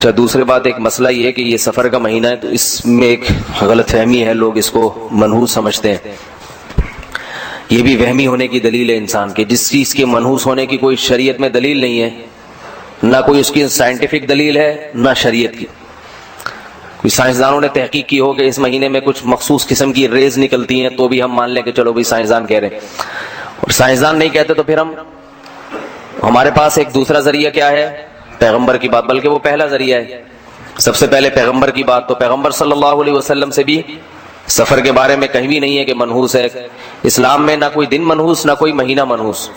اچھا، دوسری بات ایک مسئلہ یہ ہے کہ یہ سفر کا مہینہ ہے تو اس میں ایک غلط فہمی ہے، لوگ اس کو منحوس سمجھتے ہیں۔ یہ بھی وہمی ہونے کی دلیل ہے انسان کے، جس چیز کے منحوس ہونے کی کوئی شریعت میں دلیل نہیں ہے، نہ کوئی اس کی سائنٹیفک دلیل ہے نہ شریعت کی۔ کوئی سائنسدانوں نے تحقیق کی ہو کہ اس مہینے میں کچھ مخصوص قسم کی ریز نکلتی ہیں تو بھی ہم مان لیں کہ چلو بھائی سائنسدان کہہ رہے ہیں، اور سائنسدان نہیں کہتے تو پھر ہمارے پاس ایک دوسرا ذریعہ کیا ہے؟ پیغمبر کی بات، بلکہ وہ پہلا ذریعہ ہے۔ سب سے پہلے پیغمبر کی بات، تو پیغمبر صلی اللہ علیہ وسلم سے بھی سفر کے بارے میں کہیں بھی نہیں ہے کہ منحوس ہے۔ اسلام میں نہ کوئی دن منحوس نہ کوئی مہینہ منحوس۔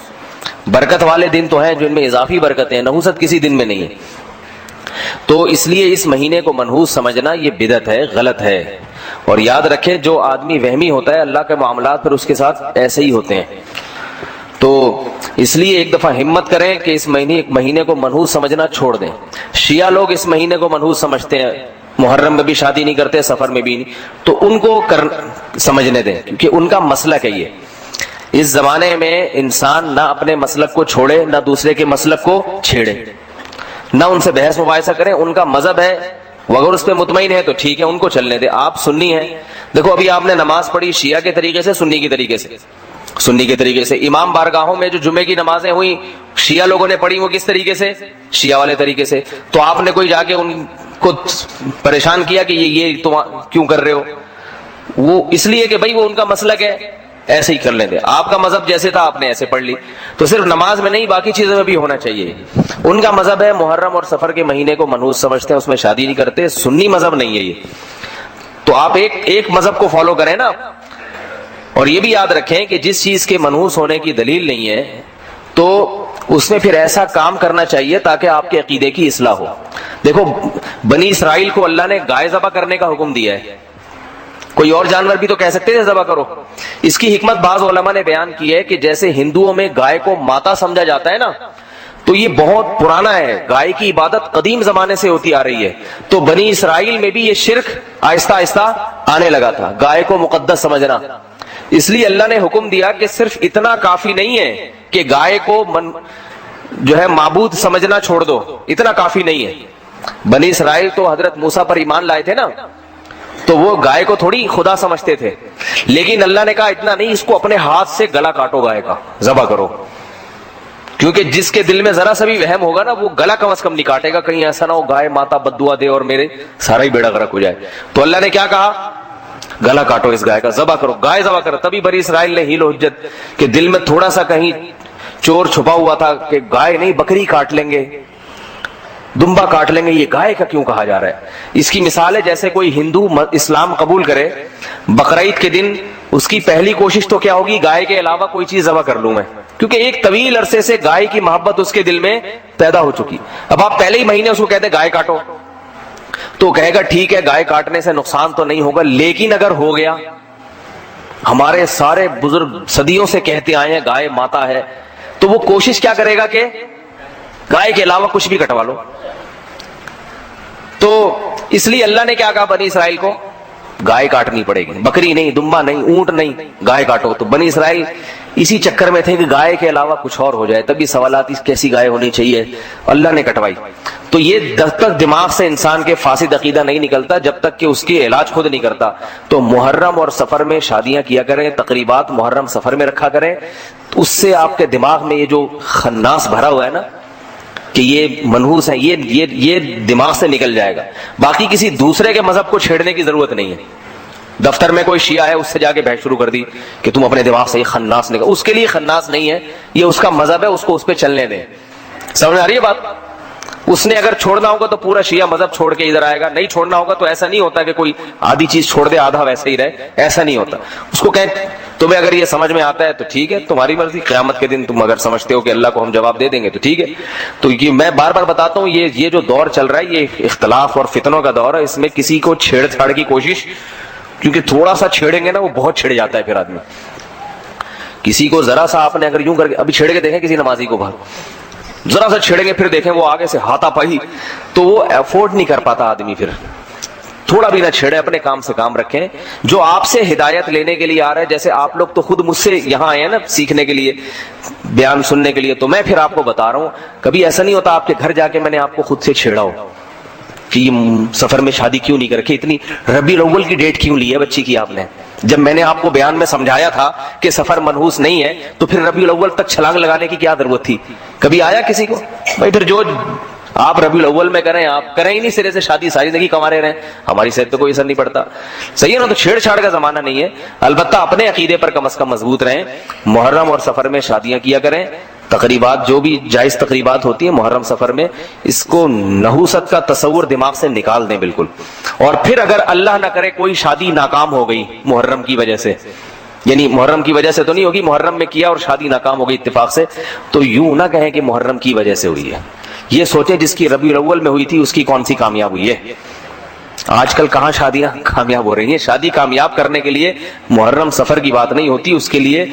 برکت والے دن تو ہیں جن میں اضافی برکتیں ہیں، نحوست کسی دن میں نہیں ہے۔ تو اس لیے اس مہینے کو منحوس سمجھنا یہ بدعت ہے، غلط ہے۔ اور یاد رکھیں جو آدمی وہمی ہوتا ہے اللہ کے معاملات پھر اس کے ساتھ ایسے ہی ہوتے ہیں۔ تو اس لیے ایک دفعہ ہمت کریں کہ اس مہینے کو منحوس سمجھنا چھوڑ دیں۔ شیعہ لوگ اس مہینے کو منحوس سمجھتے ہیں، محرم میں بھی شادی نہیں کرتے، سفر میں بھی نہیں، تو ان کو سمجھنے دیں، کیونکہ ان کا مسلک ہے یہ۔ اس زمانے میں انسان نہ اپنے مسلک کو چھوڑے نہ دوسرے کے مسلک کو چھیڑے، نہ ان سے بحث مباحثہ کریں۔ ان کا مذہب ہے، وہ اگر اس پہ مطمئن ہے تو ٹھیک ہے، ان کو چلنے دیں۔ آپ سنی ہیں، دیکھو ابھی آپ نے نماز پڑھی شیعہ کے طریقے سے، سنی کے طریقے سے۔ امام بارگاہوں میں جو جمعے کی نمازیں ہوئی شیعہ لوگوں نے پڑھی، وہ کس طریقے سے؟ شیعہ والے طریقے سے۔ تو آپ نے کوئی جا کے ان کو پریشان کیا کہ یہ تم کیوں کر رہے ہو؟ وہ اس لیے کہ بھائی وہ ان کا مسلک ہے، ایسے ہی کر لیں۔ آپ کا مذہب جیسے تھا آپ نے ایسے پڑھ لی، تو صرف نماز میں نہیں باقی چیزوں میں بھی ہونا چاہیے۔ ان کا مذہب ہے محرم اور سفر کے مہینے کو منحوس سمجھتے ہیں، اس میں شادی نہیں کرتے۔ سنی مذہب نہیں ہے یہ، تو آپ ایک مذہب کو فالو کریں نا۔ اور یہ بھی یاد رکھیں کہ جس چیز کے منحوس ہونے کی دلیل نہیں ہے تو اس میں پھر ایسا کام کرنا چاہیے تاکہ آپ کے عقیدے کی اصلاح ہو۔ دیکھو بنی اسرائیل کو اللہ نے گائے ذبح کرنے کا حکم دیا ہے، کوئی اور جانور بھی تو کہہ سکتے تھے ذبح کرو۔ اس کی حکمت بعض علماء نے بیان کی ہے کہ جیسے ہندوؤں میں گائے کو ماتا سمجھا جاتا ہے نا، تو یہ بہت پرانا ہے، گائے کی عبادت قدیم زمانے سے ہوتی آ رہی ہے۔ تو بنی اسرائیل میں بھی یہ شرک آہستہ آہستہ آنے لگا تھا، گائے کو مقدس سمجھنا۔ اس لیے اللہ نے حکم دیا کہ صرف اتنا کافی نہیں ہے کہ گائے کو جو ہے معبود سمجھنا چھوڑ دو، اتنا کافی نہیں ہے۔ بنی اسرائیل تو حضرت موسیٰ پر ایمان لائے تھے نا، تو وہ گائے کو تھوڑی خدا سمجھتے تھے، لیکن اللہ نے کہا اتنا نہیں، اس کو اپنے ہاتھ سے گلا کاٹو، گائے کا ذبح کرو، کیونکہ جس کے دل میں ذرا سا بھی وہم ہوگا نا وہ گلا کم از کم نہیں کاٹے گا، کہیں ایسا نہ ہو گائے ماتا بد دعا دے اور میرے سارا ہی بیڑا غرق ہو جائے۔ تو اللہ نے کیا کہا؟ گلا کاٹو اس گائے کا، ذبح کرو، گائے ذبح کرو۔ تبھی بنی اسرائیل نے حیل و حجت کہ دل میں تھوڑا سا کہیں چور چھپا ہوا تھا کہ گائے نہیں بکری کاٹ لیں گے، دمبا کاٹ لیں گے، یہ گائے کا کیوں کہا جا رہا ہے؟ اس کی مثال ہے جیسے کوئی ہندو اسلام قبول کرے، بقرعید کے دن اس کی پہلی کوشش تو کیا ہوگی؟ گائے کے علاوہ کوئی چیز ذبح کر لوں میں، کیونکہ ایک طویل عرصے سے گائے کی محبت اس کے دل میں پیدا ہو چکی۔ اب آپ پہلے ہی مہینے اس کو کہتے ہیں گائے کاٹو، تو کہے گا ٹھیک ہے گائے کاٹنے سے نقصان تو نہیں ہوگا، لیکن اگر ہو گیا، ہمارے سارے بزرگ صدیوں سے کہتے آئے ہیں گائے ماتا ہے، تو وہ کوشش کیا کرے گا کہ گائے کے علاوہ کچھ بھی کٹوا لو۔ تو اس لیے اللہ نے کیا کہا بنی اسرائیل کو؟ گائے کاٹنی پڑے گی، بکری نہیں، دمبا نہیں، اونٹ نہیں، گائے کاٹو۔ تو بنی اسرائیل اسی چکر میں تھے کہ گائے کے علاوہ کچھ اور ہو جائے، تبھی سوالات کیسی گائے ہونی چاہیے، اللہ نے کٹوائی۔ تو یہ جب تک دماغ سے انسان کے فاسد عقیدہ نہیں نکلتا، جب تک کہ اس کی علاج خود نہیں کرتا، تو محرم اور سفر میں شادیاں کیا کریں، تقریبات محرم سفر میں رکھا کریں، تو اس سے آپ کے دماغ میں یہ جو خناس بھرا ہوا ہے نا کہ یہ منحوس ہے، یہ دماغ سے نکل جائے گا۔ باقی کسی دوسرے کے مذہب کو چھیڑنے کی ضرورت نہیں ہے۔ دفتر میں کوئی شیعہ ہے، اس سے جا کے بحث شروع کر دی کہ تم اپنے دماغ سے یہ خناس نکل، اس کے لیے خناس نہیں ہے، یہ اس کا مذہب ہے، اس کو اس پہ چلنے دیں۔ سمجھ آ رہی ہے بات؟ اس نے اگر چھوڑنا ہوگا تو پورا شیعہ مذہب چھوڑ کے ادھر آئے گا، نہیں چھوڑنا ہوگا تو ایسا نہیں ہوتا کہ کوئی آدھی چیز چھوڑ دے آدھا ویسے ہی رہے، ایسا نہیں ہوتا۔ اس کو کہیں تمہیں اگر یہ سمجھ میں آتا ہے تو ٹھیک ہے، تمہاری مرضی، قیامت کے دن تم اگر سمجھتے ہو کہ اللہ کو ہم جواب دے دیں گے تو ٹھیک ہے۔ تو یہ میں بار بار بتاتا ہوں، یہ جو دور چل رہا ہے یہ اختلاف اور فتنوں کا دور ہے، اس میں کسی کو چھیڑ چھاڑ کی کوشش، کیونکہ تھوڑا سا چھیڑیں گے نا وہ بہت چھڑ جاتا ہے پھر آدمی۔ کسی کو ذرا سا آپ نے اگر یوں کر کے ابھی چھیڑ کے دیکھیں کسی نمازی کو باہر، ذرا سا چھیڑیں گے پھر دیکھیں وہ آگے سے ہاتھا پائی، تو وہ افورڈ نہیں کر پاتا آدمی۔ پھر تھوڑا بھی نہ چھیڑے، اپنے کام سے کام رکھیں۔ جو آپ سے ہدایت لینے کے لیے آ رہا ہے، جیسے آپ لوگ تو خود مجھ سے یہاں آئے ہیں نا سیکھنے کے لیے، بیان سننے کے لیے، تو میں پھر آپ کو بتا رہا ہوں، کبھی ایسا نہیں ہوتا آپ کے گھر جا کے میں نے آپ کو خود سے چھیڑا ہو، کہ یہ سفر میں شادی کیوں نہیں کر کے اتنی ربیع الاول کی ڈیٹ کیوں لی ہے بچی کی آپ نے؟ جب میں نے آپ کو بیان میں سمجھایا تھا کہ سفر منحوس نہیں ہے تو پھر ربیع الاول تک چھلانگ لگانے کی کیا ضرورت تھی؟ کبھی آیا کسی کو؟ بھائی پھر جو آپ ربیع الاول میں کریں، آپ کریں ہی نہیں سرے سے شادی، ساری زندگی کمارے رہیں، ہماری صحت پہ کوئی اثر نہیں پڑتا. صحیح ہے نا؟ تو چھیڑ چھاڑ کا زمانہ نہیں ہے. البتہ اپنے عقیدے پر کم از کم مضبوط رہیں. محرم اور سفر میں شادیاں کیا کریں. تقریبات جو بھی جائز تقریبات ہوتی ہیں محرم سفر میں، اس کو نحوست کا تصور دماغ سے نکال دیں بالکل. اور پھر اگر اللہ نہ کرے کوئی شادی ناکام ہو گئی محرم کی وجہ سے، یعنی محرم کی وجہ سے تو نہیں ہوگی، محرم میں کیا اور شادی ناکام ہو گئی اتفاق سے، تو یوں نہ کہیں کہ محرم کی وجہ سے ہوئی ہے. یہ سوچیں جس کی ربیع الاول میں ہوئی تھی اس کی کون سی کامیاب ہوئی ہے. آج کل کہاں شادیاں کامیاب ہو رہی ہیں؟ شادی کامیاب کرنے کے لیے محرم سفر کی بات نہیں ہوتی، اس کے لیے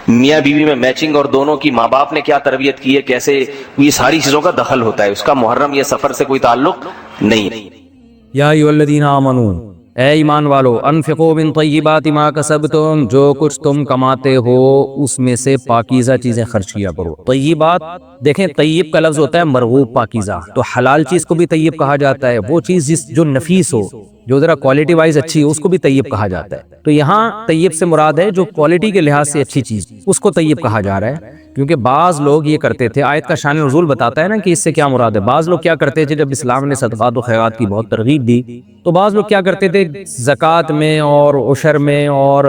میاں بیوی میں میچنگ اور دونوں کی ماں باپ نے کیا تربیت کی ہے، کیسے، یہ ساری چیزوں کا دخل ہوتا ہے. اس کا محرم یہ سفر سے کوئی تعلق نہیں ہے. یا ایھا الذین آمنوا، اے ایمان والو، انفقوا من طیبات ما کسبتم، جو کچھ تم کماتے ہو اس میں سے پاکیزہ چیزیں خرچ کیا کرو. طیبات دیکھیں، طیب کا لفظ ہوتا ہے مرغوب، پاکیزہ. تو حلال چیز کو بھی طیب کہا جاتا ہے. وہ چیز جو نفیس ہو، جو ذرا کوالٹی وائز اچھی ہو، اس کو بھی طیب کہا جاتا ہے. تو یہاں طیب سے مراد ہے جو کوالٹی کے لحاظ سے اچھی چیز، اس کو طیب کہا جا رہا ہے. کیونکہ بعض لوگ یہ کرتے تھے، آیت کا شان نزول بتاتا ہے نا کہ اس سے کیا مراد ہے. بعض لوگ کیا کرتے تھے، جب اسلام نے صدقات و خیرات کی بہت ترغیب دی تو بعض لوگ کیا کرتے تھے، زکوٰۃ میں اور عشر میں اور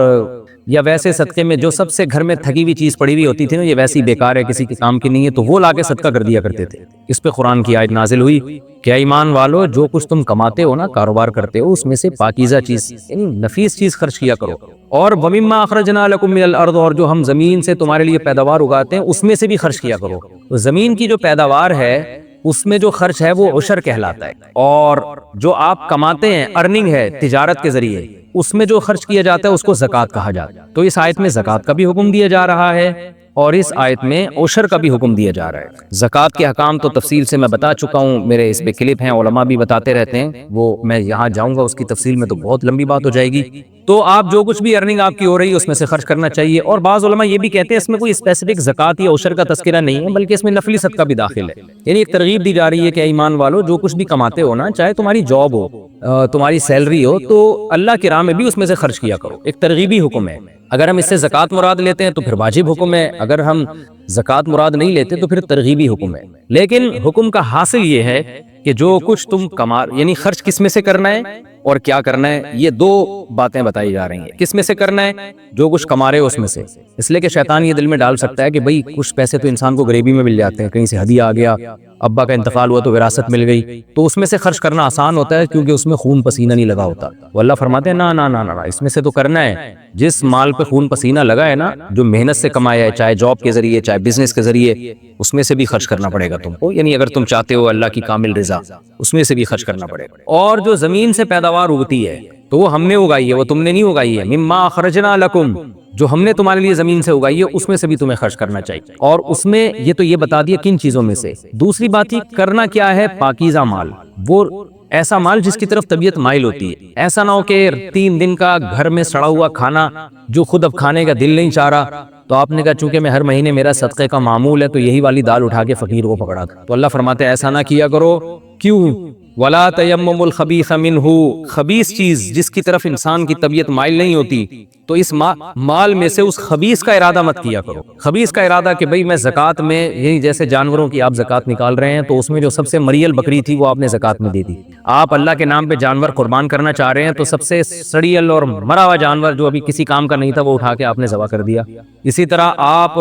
یا ویسے صدقے میں جو سب سے گھر میں تھکی ہوئی چیز پڑی ہوئی ہوتی تھی نا، یہ ویسی بیکار ہے، کسی کے کام کی نہیں ہے، تو وہ لا کے صدقہ کر دیا کرتے تھے. اس پہ قرآن کی آیت نازل ہوئی کہ اے ایمان والو، جو کچھ تم کماتے ہو نا، کاروبار کرتے ہو، اس میں سے پاکیزہ چیز یعنی نفیس چیز خرچ کیا کرو. اور وَمِمَّا أَخْرَجْنَا لَكُم مِّنَ الْأَرْضِ، اور جو ہم زمین سے تمہارے لیے پیداوار اگاتے ہیں اس میں سے بھی خرچ کیا کرو. تو زمین کی جو پیداوار ہے اس میں جو خرچ ہے وہ عشر کہلاتا ہے. اور جو آپ کماتے ہیں، ارننگ ہے تجارت کے ذریعے، اس میں جو خرچ کیا جاتا ہے اس کو زکوٰۃ کہا جاتا ہے. تو اس آیت میں زکوٰۃ کا بھی حکم دیا جا رہا ہے اور اس آیت میں عشر کا بھی حکم دیا جا رہا ہے. زکوٰۃ کے احکام تو تفصیل سے میں بتا چکا ہوں، میرے اس پہ کلپ ہیں، علماء بھی بتاتے رہتے ہیں، وہ میں یہاں جاؤں گا اس کی تفصیل میں تو بہت لمبی بات ہو جائے گی. تو آپ جو کچھ بھی ارننگ آپ کی ہو رہی ہے اس میں سے خرچ کرنا چاہیے. اور بعض علماء یہ بھی کہتے ہیں اس میں کوئی اسپیسیفک زکوٰۃ یا عشر کا تذکرہ نہیں ہے، بلکہ اس میں نفلی صدقہ بھی داخل ہے. یعنی ایک ترغیب دی جا رہی ہے کہ ایمان والو، جو کچھ بھی کماتے ہو نا، چاہے تمہاری جاب ہو، تمہاری سیلری ہو، تو اللہ کی راہ میں بھی اس میں سے خرچ کیا کرو. ایک ترغیبی حکم ہے. اگر ہم اس سے زکوٰۃ مراد لیتے ہیں تو پھر واجب حکم ہے، اگر ہم زکوٰۃ مراد نہیں لیتے تو پھر ترغیبی حکم ہے. لیکن حکم کا حاصل یہ ہے کہ جو کچھ تم یعنی خرچ کس میں سے کرنا ہے اور کیا کرنا ہے، یہ دو باتیں بتائی جا رہی ہیں. کس میں سے کرنا ہے؟ جو کچھ کما رہے ہو اس میں سے. اس لیے کہ شیطان یہ دل میں ڈال سکتا ہے کہ بھئی کچھ پیسے تو انسان کو غریبی میں مل جاتے ہیں، کہیں سے ہدیہ آ گیا، ابا کا انتقال ہوا تو وراثت مل گئی، تو اس میں سے خرچ کرنا آسان ہوتا ہے کیونکہ اس میں خون پسینہ نہیں لگا ہوتا. وہ اللہ فرماتے ہیں نا نا نا نا، اس میں سے تو کرنا ہے جس مال پہ خون پسینہ لگا ہے نا، جو محنت سے کمایا ہے، چاہے جاب کے ذریعے چاہے بزنس کے ذریعے، اس میں سے بھی خرچ کرنا پڑے گا تم کو. یعنی اگر تم چاہتے ہو اللہ کی کامل رضا، اس میں سے بھی خرچ کرنا پڑے گا. اور جو زمین سے پیداوار اگتی ہے تو وہ ہم نے اگائی ہے، وہ تم نے نہیں اگائی ہے. مما اخرجنا لکم، جو ہم نے تمہارے لیے زمین سے اگائی ہے اس میں سے بھی تمہیں خرچ کرنا چاہیے. اور اس میں یہ تو یہ بتا دیا کن چیزوں میں سے. دوسری بات یہ کرنا کیا ہے، پاکیزہ مال، وہ ایسا مال جس کی طرف طبیعت مائل ہوتی ہے. ایسا نہ ہو کہ 3 دن کا گھر میں سڑا ہوا کھانا جو خود اب کھانے کا دل نہیں چاہ رہا، تو آپ نے کہا چونکہ میں ہر مہینے میرا صدقے کا معمول ہے تو یہی والی دال اٹھا کے فقیر کو پکڑا دو. تو اللہ فرماتے ہیں ایسا نہ کیا کرو. کیوں؟ وَلَا تَيَمَّمُوا الْخَبِيثَ مِنْهُ، خبیث چیز جس کی طرف انسان کی طبیعت مائل نہیں ہوتی، تو اس مال میں سے اس خبیث کا ارادہ مت کیا کرو. خبیث کا ارادہ کہ بھئی میں زکوٰۃ میں، یعنی جیسے جانوروں کی آپ زکوٰۃ نکال رہے ہیں تو اس میں جو سب سے مریل بکری تھی وہ آپ نے زکوٰۃ میں دے دی. آپ اللہ کے نام پہ جانور قربان کرنا چاہ رہے ہیں تو سب سے سڑیل اور مرا ہوا جانور جو ابھی کسی کام کا نہیں تھا وہ اٹھا کے آپ نے ذبح کر دیا. اسی طرح آپ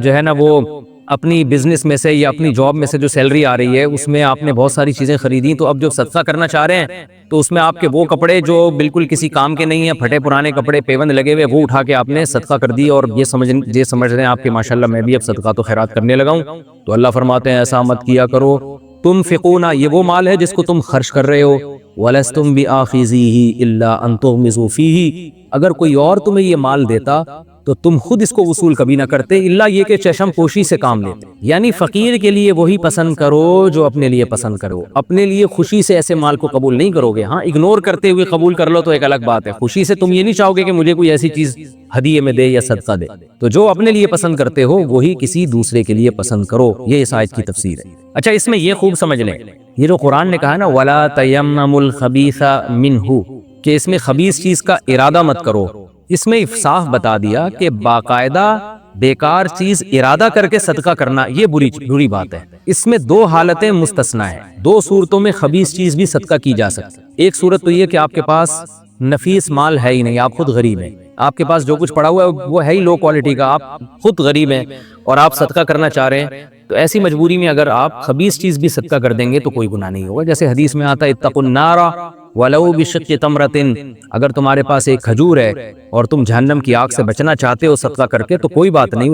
جو ہے نا وہ اپنی بزنس میں سے یا اپنی جاب میں سے جو سیلری آ رہی ہے اس میں آپ نے بہت ساری چیزیں خریدی، تو اب جو صدقہ کرنا چاہ رہے ہیں تو اس میں آپ کے وہ کپڑے جو بالکل کسی کام کے نہیں ہیں، پھٹے پرانے کپڑے پیوند لگے ہوئے، وہ اٹھا کے آپ نے صدقہ کر دی. اور یہ سمجھ رہے ہیں آپ کے ماشاءاللہ میں بھی اب صدقات و خیرات کرنے لگا ہوں. تو اللہ فرماتے ہیں ایسا مت کیا کرو. تنفقون، یہ وہ مال ہے جس کو تم خرچ کر رہے ہو. وَلَسْتُمْ بِآخِذِيهِ إِلَّا أَن تُغْمِضُوا فِيهِ، اگر کوئی اور تمہیں یہ مال دیتا تو تم خود اس کو وصول کبھی نہ کرتے الا یہ کہ چشم پوشی سے کام لیتے. یعنی فقیر کے لیے وہی پسند کرو جو اپنے لیے پسند کرو. اپنے لیے خوشی سے ایسے مال کو قبول نہیں کرو گے. ہاں اگنور کرتے ہوئے قبول کر لو تو ایک الگ بات ہے. خوشی سے تم یہ نہیں چاہو گے کہ مجھے کوئی ایسی چیز ہدیے میں دے یا صدقہ دے. تو جو اپنے لیے پسند کرتے ہو وہی کسی دوسرے کے لیے پسند کرو. یہ اس آیت کی تفسیر ہے. اچھا اس میں یہ خوب سمجھ لیں, یہ جو قرآن نے کہا نا وَلَا تَيَمَّمُوا الْخَبِيثَ مِنْهُ, کہ اس میں خبیث چیز کا ارادہ مت کرو, اس میں صاف بتا دیا کہ باقاعدہ بیکار چیز ارادہ کر کے صدقہ کرنا یہ بری بات ہے. اس میں دو حالتیں مستثنیٰ ہیں. دو صورتوں میں خبیث چیز بھی صدقہ کی جا سکتی. ایک صورت تو یہ کہ آپ کے پاس نفیس مال ہے ہی نہیں, آپ خود غریب ہیں, آپ کے پاس جو کچھ پڑا ہوا ہے وہ ہے ہی لو کوالٹی کا, آپ خود غریب ہیں اور آپ صدقہ کرنا چاہ رہے ہیں, تو ایسی مجبوری میں اگر آپ خبیث چیز بھی صدقہ کر دیں گے تو کوئی گناہ نہیں ہوگا. جیسے حدیث میں آتا ہے اتقوا النار ولو بشق تمرۃ, اگر تمہارے پاس ایک کھجور ہے اور تم جہنم کی آگ سے بچنا چاہتے ہو صدقہ کر کے تو کوئی بات نہیں,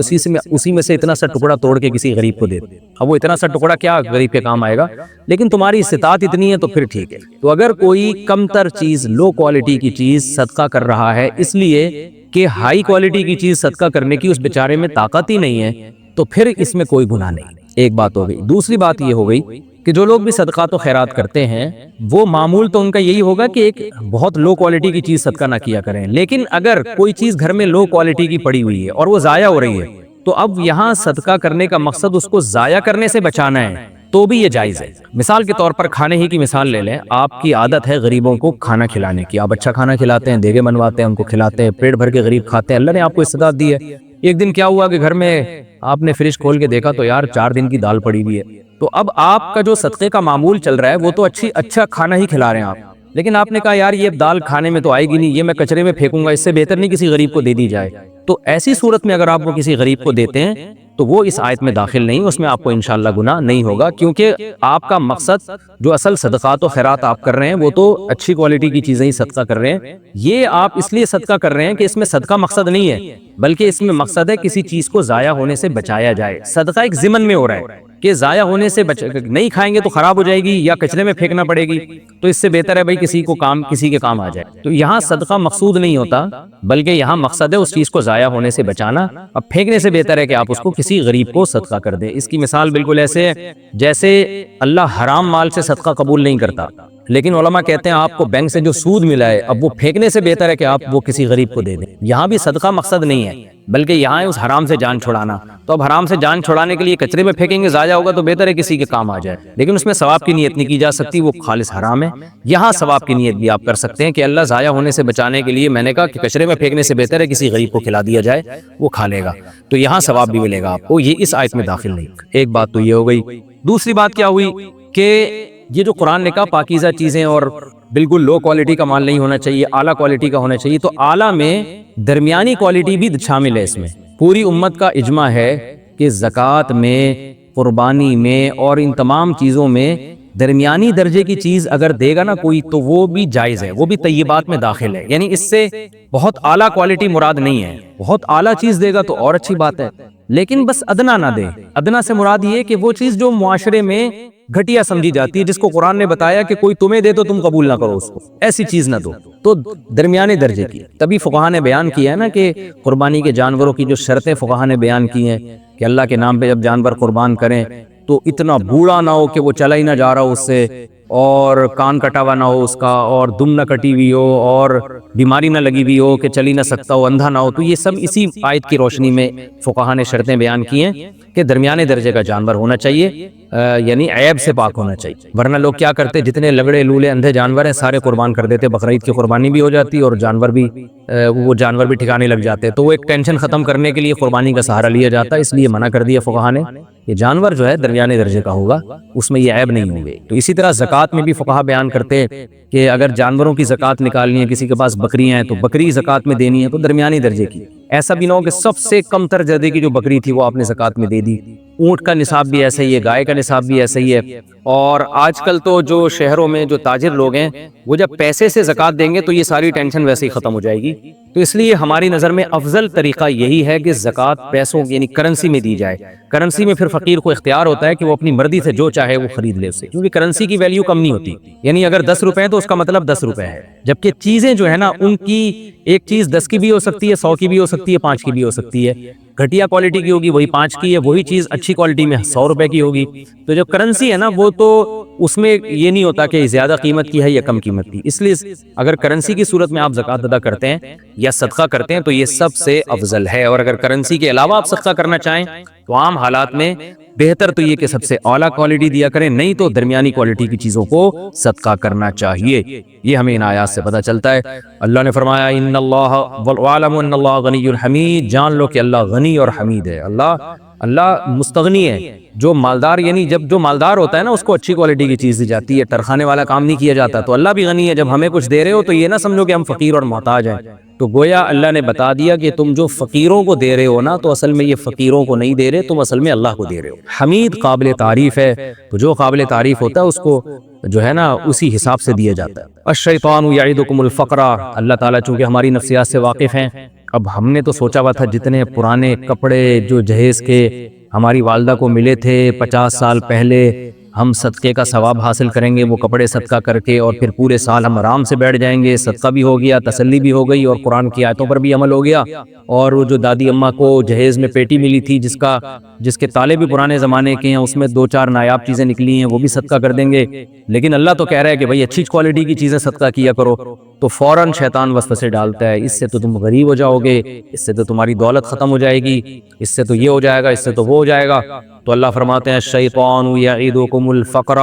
اسی میں سے اتنا سا ٹکڑا توڑ کے کسی غریب کو دے دو. اب وہ اتنا سا ٹکڑا کیا غریب کے کام آئے گا, لیکن تمہاری استطاعت اتنی ہے تو پھر ٹھیک ہے. تو اگر کوئی کم تر چیز لو کوالٹی کی چیز صدقہ کر رہا ہے اس لیے کہ ہائی کوالٹی کی چیز صدقہ کرنے کی اس بیچارے میں طاقت ہی نہیں ہے تو پھر اس میں کوئی گناہ نہیں. ایک بات ہو گئی. دوسری بات یہ ہو گئی کہ جو لوگ بھی صدقات و خیرات کرتے ہیں وہ معمول تو ان کا یہی ہوگا کہ ایک بہت لو کوالٹی کی چیز صدقہ نہ کیا کریں. لیکن اگر کوئی چیز گھر میں لو کوالٹی کی پڑی ہوئی ہے اور وہ ضائع ہو رہی ہے تو اب یہاں صدقہ کرنے کا مقصد اس کو ضائع کرنے سے بچانا ہے تو بھی یہ جائز ہے. مثال کے طور پر کھانے ہی کی مثال لے لیں. آپ کی عادت ہے غریبوں کو کھانا کھلانے کی, آپ اچھا کھانا کھلاتے ہیں, دیگے بنواتے ہیں, ان کو کھلاتے ہیں, پیٹ بھر کے غریب کھاتے ہیں. اللہ نے آپ کو استطاعت دی ہے. ایک دن کیا ہوا کہ گھر میں آپ نے فریج کھول کے دیکھا تو یار 4 دن کی دال پڑی ہوئی ہے. تو اب آپ کا جو صدقے کا معمول چل رہا ہے وہ تو اچھا کھانا ہی کھلا رہے ہیں آپ, لیکن آپ نے کہا یار یہ دال کھانے میں تو آئے گی نہیں, یہ میں کچرے میں پھینکوں گا, اس سے بہتر نہیں کسی غریب کو دے دی جائے. تو ایسی صورت میں اگر آپ وہ کسی غریب کو دیتے ہیں تو وہ اس آیت میں داخل نہیں, اس میں آپ کو انشاءاللہ گناہ نہیں ہوگا, کیونکہ آپ کا مقصد جو اصل صدقات و خیرات آپ کر رہے ہیں وہ تو اچھی کوالٹی کی چیزیں ہی صدقہ کر رہے ہیں. یہ آپ اس لیے صدقہ کر رہے ہیں کہ اس میں صدقہ مقصد نہیں ہے بلکہ اس میں مقصد ہے کسی چیز کو ضائع ہونے سے بچایا جائے. صدقہ ایک ضمن میں ہو رہا ہے کہ ضائع ہونے سے نہیں کھائیں گے تو خراب ہو جائے گی یا کچرے میں پھینکنا پڑے گی, تو اس سے بہتر ہے بھائی کسی کے کام آ جائے. تو یہاں صدقہ مقصود نہیں ہوتا بلکہ یہاں مقصد ہے اس چیز کو ضائع ہونے سے بچانا. اب پھینکنے سے بہتر ہے کہ آپ اس کو کسی غریب کو صدقہ کر دیں. اس کی مثال بالکل ایسے ہے جیسے اللہ حرام مال سے صدقہ قبول نہیں کرتا, لیکن علماء کہتے ہیں آپ کو بینک سے جو سود ملا ہے اب وہ پھینکنے سے بہتر ہے کہ آپ وہ کسی غریب کو دے دیں. یہاں بھی صدقہ مقصد نہیں ہے بلکہ یہاں ہے اس حرام سے جان چھڑانا. تو اب حرام سے جان چھڑانے کے لیے کچرے میں پھینکیں گے ضائع ہوگا تو بہتر ہے کسی کے کام آ جائے, لیکن اس میں ثواب کی نیت نہیں کی جا سکتی, وہ خالص حرام ہے. یہاں ثواب کی نیت بھی آپ کر سکتے ہیں کہ اللہ ضائع ہونے سے بچانے کے لیے میں نے کہا کہ کچرے میں پھینکنے سے بہتر ہے کسی غریب کو کھلا دیا جائے, وہ کھا لے گا, تو یہاں ثواب بھی ملے گا آپ کو. یہ اس آیت میں داخل نہیں. ایک بات تو یہ ہو گئی. دوسری بات کیا ہوئی کہ یہ جو قرآن نے کہا پاکیزہ چیزیں اور بالکل لو کوالٹی کا مال نہیں ہونا چاہیے, اعلیٰ کوالٹی کا ہونا چاہیے, تو اعلیٰ میں درمیانی کوالٹی بھی شامل ہے. اس میں پوری امت کا اجماع ہے کہ زکوٰۃ میں, قربانی میں اور ان تمام چیزوں میں درمیانی درجے کی چیز اگر دے گا نا کوئی تو وہ بھی جائز ہے, وہ بھی طیبات میں داخل ہے. یعنی اس سے بہت اعلیٰ کوالٹی مراد نہیں ہے, بہت اعلیٰ چیز دے گا تو اور اچھی بات ہے, لیکن بس ادنا نہ دے. ادنا سے مراد یہ کہ وہ چیز جو معاشرے میں گھٹیا سمجھی جاتی ہے, جس کو قرآن نے بتایا کہ کوئی تمہیں دے تو تم قبول نہ کرو اس کو, ایسی چیز نہ دو, تو درمیانے درجے کی. تبھی فقہاء نے بیان کیا ہے نا کہ قربانی کے جانوروں کی جو شرطیں فقہاء نے بیان کی ہیں کہ اللہ کے نام پہ جب جانور قربان کریں تو اتنا بوڑھا نہ ہو کہ وہ چلا ہی نہ جا رہا ہو اس سے, اور کان کٹا ہوا نہ ہو اس کا, اور دم نہ کٹی ہوئی ہو, اور بیماری نہ لگی ہوئی ہو کہ چل ہی نہ سکتا ہو, اندھا نہ ہو. تو یہ سب اسی آیت کی روشنی میں فقہاء نے شرطیں بیان کی ہیں کہ درمیانے درجے کا جانور ہونا چاہیے, یعنی عیب سے پاک ہونا چاہیے. ورنہ لوگ کیا کرتے, جتنے لگڑے لولے اندھے جانور ہیں سارے قربان کر دیتے, بقرعید کی قربانی بھی ہو جاتی اور وہ جانور بھی ٹھکانے لگ جاتے. تو وہ ایک ٹینشن ختم کرنے کے لیے قربانی کا سہارا لیا جاتا ہے, اس لیے منع کر دیا فقہاء نے. یہ جانور جو ہے درمیانے درجے کا ہوگا, اس میں یہ عیب نہیں ہوں گے. تو اسی طرح زکوٰۃ میں بھی فقہاء بیان کرتے کہ اگر جانوروں کی زکوٰۃ نکالنی ہے, کسی کے پاس بکریاں ہیں تو بکری زکوٰۃ میں دینی ہے تو درمیانی درجے کی. ایسا بھی نہ ہو کہ سب سے کم تر درجے کی جو بکری تھی وہ آپ نے زکوٰۃ میں دے دی. اونٹ کا نصاب بھی ایسا ہی ہے, گائے کا نصاب بھی ایسا ہی ہے. اور آج کل تو جو شہروں میں جو تاجر لوگ ہیں وہ جب پیسے سے زکوٰۃ دیں گے تو یہ ساری ٹینشن ویسے ہی ختم ہو جائے گی. تو اس لیے ہماری نظر میں افضل طریقہ یہی ہے کہ زکوٰۃ پیسوں یعنی کرنسی میں دی جائے. کرنسی میں پھر فقیر کو اختیار ہوتا ہے کہ وہ اپنی مرضی سے جو چاہے وہ خرید لے اسے, کیونکہ کرنسی کی ویلیو کم نہیں ہوتی. یعنی اگر 10 روپے ہیں تو اس کا مطلب 10 روپے ہے, جبکہ چیزیں جو ہے نا ان کی ایک چیز 10 کی بھی ہو سکتی ہے، 100 کی بھی ہو سکتی ہے، 5 کی بھی ہو سکتی ہے. گھٹیا کوالٹی کی ہوگی وہی 5 کی ہے، وہی چیز اچھی کوالٹی میں 100 روپے کی ہوگی. تو جو کرنسی ہے نا وہ تو اس میں یہ نہیں ہوتا کہ زیادہ قیمت کی ہے یا کم قیمت کی. اس لیے اگر کرنسی کی صورت میں آپ زکوٰۃ ادا کرتے ہیں یا صدقہ کرتے ہیں تو یہ سب سے افضل ہے. اور اگر کرنسی کے علاوہ آپ صدقہ کرنا چاہیں تو عام حالات میں بہتر تو یہ کہ سب سے اعلیٰ کوالٹی دیا کریں، نہیں تو درمیانی کوالٹی کی چیزوں کو صدقہ کرنا چاہیے. یہ ہمیں ان آیات سے پتہ چلتا ہے. اللہ نے فرمایا ان اللہ وَاعْلَمُوا ان اللہ غنی حمید، جان لو کہ اللہ غنی اور حمید ہے. اللہ مستغنی ہے. جو مالدار یعنی جب جو مالدار ہوتا ہے نا اس کو اچھی کوالٹی کی چیز دی جاتی ہے، ٹرخانے والا کام نہیں کیا جاتا. تو اللہ بھی غنی ہے. جب ہمیں کچھ دے رہے ہو تو یہ نہ سمجھو کہ ہم فقیر اور محتاج ہیں. تو گویا اللہ نے بتا دیا کہ تم جو فقیروں کو دے رہے ہو نا تو اصل میں یہ فقیروں کو نہیں دے رہے، تم اصل میں اللہ کو دے رہے ہو. حمید قابل تعریف ہے. تو جو قابل تعریف ہوتا ہے اس کو جو ہے نا اسی حساب سے دیا جاتا ہے. الشیطان یعدکم الفقر، اللہ تعالیٰ چونکہ ہماری نفسیات سے واقف ہیں. اب ہم نے تو سوچا ہوا تھا جتنے پرانے کپڑے جو جہیز کے ہماری والدہ کو ملے تھے 50 سال پہلے، ہم صدقے کا ثواب حاصل کریں گے وہ کپڑے صدقہ کر کے، اور پھر پورے سال ہم آرام سے بیٹھ جائیں گے. صدقہ بھی ہو گیا، تسلی بھی ہو گئی، اور قرآن کی آیتوں پر بھی عمل ہو گیا. اور وہ جو دادی اماں کو جہیز میں پیٹی ملی تھی جس کے تالے بھی پرانے زمانے کے ہیں، اس میں 2-4 نایاب چیزیں نکلی ہیں، وہ بھی صدقہ کر دیں گے. لیکن اللہ تو کہہ رہا ہے کہ بھائی اچھی کوالٹی کی چیزیں صدقہ کیا کرو. تو فوراً شیطان وسوسے ڈالتا ہے، اس سے تو تم غریب ہو جاؤ گے، اس سے تو تمہاری دولت ختم ہو جائے گی، اس سے تو یہ ہو جائے گا، اس سے تو وہ ہو جائے گا. تو اللہ فرماتے ہیں الشیطان یعدکم الفقر،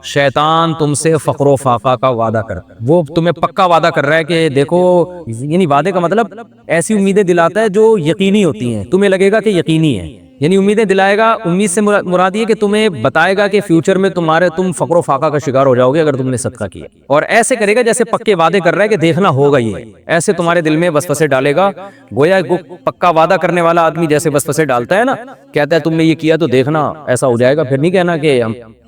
شیطان تم سے فقر و فاقہ کا وعدہ کرتا ہے. وہ تمہیں پکا وعدہ کر رہا ہے کہ دیکھو، یعنی وعدے کا مطلب ایسی امیدیں دلاتا ہے جو یقینی ہوتی ہیں، تمہیں لگے گا کہ یقینی ہے. یعنی امیدیں دلائے گا. امید سے مراد یہ کہ تمہیں بتائے گا کہ فیوچر میں تم فقر و فاقہ کا شکار ہو جاؤ گے اگر تم نے صدقہ کیا. اور ایسے کرے گا جیسے پکے وعدے کر رہا ہے کہ دیکھنا ہوگا، یہ ایسے تمہارے دل میں وسوسے ڈالے گا. گویا پکا وعدہ کرنے والا آدمی جیسے وسوسے ڈالتا ہے نا، کہتا ہے تم نے یہ کیا تو دیکھنا ایسا ہو جائے گا، پھر نہیں کہنا کہ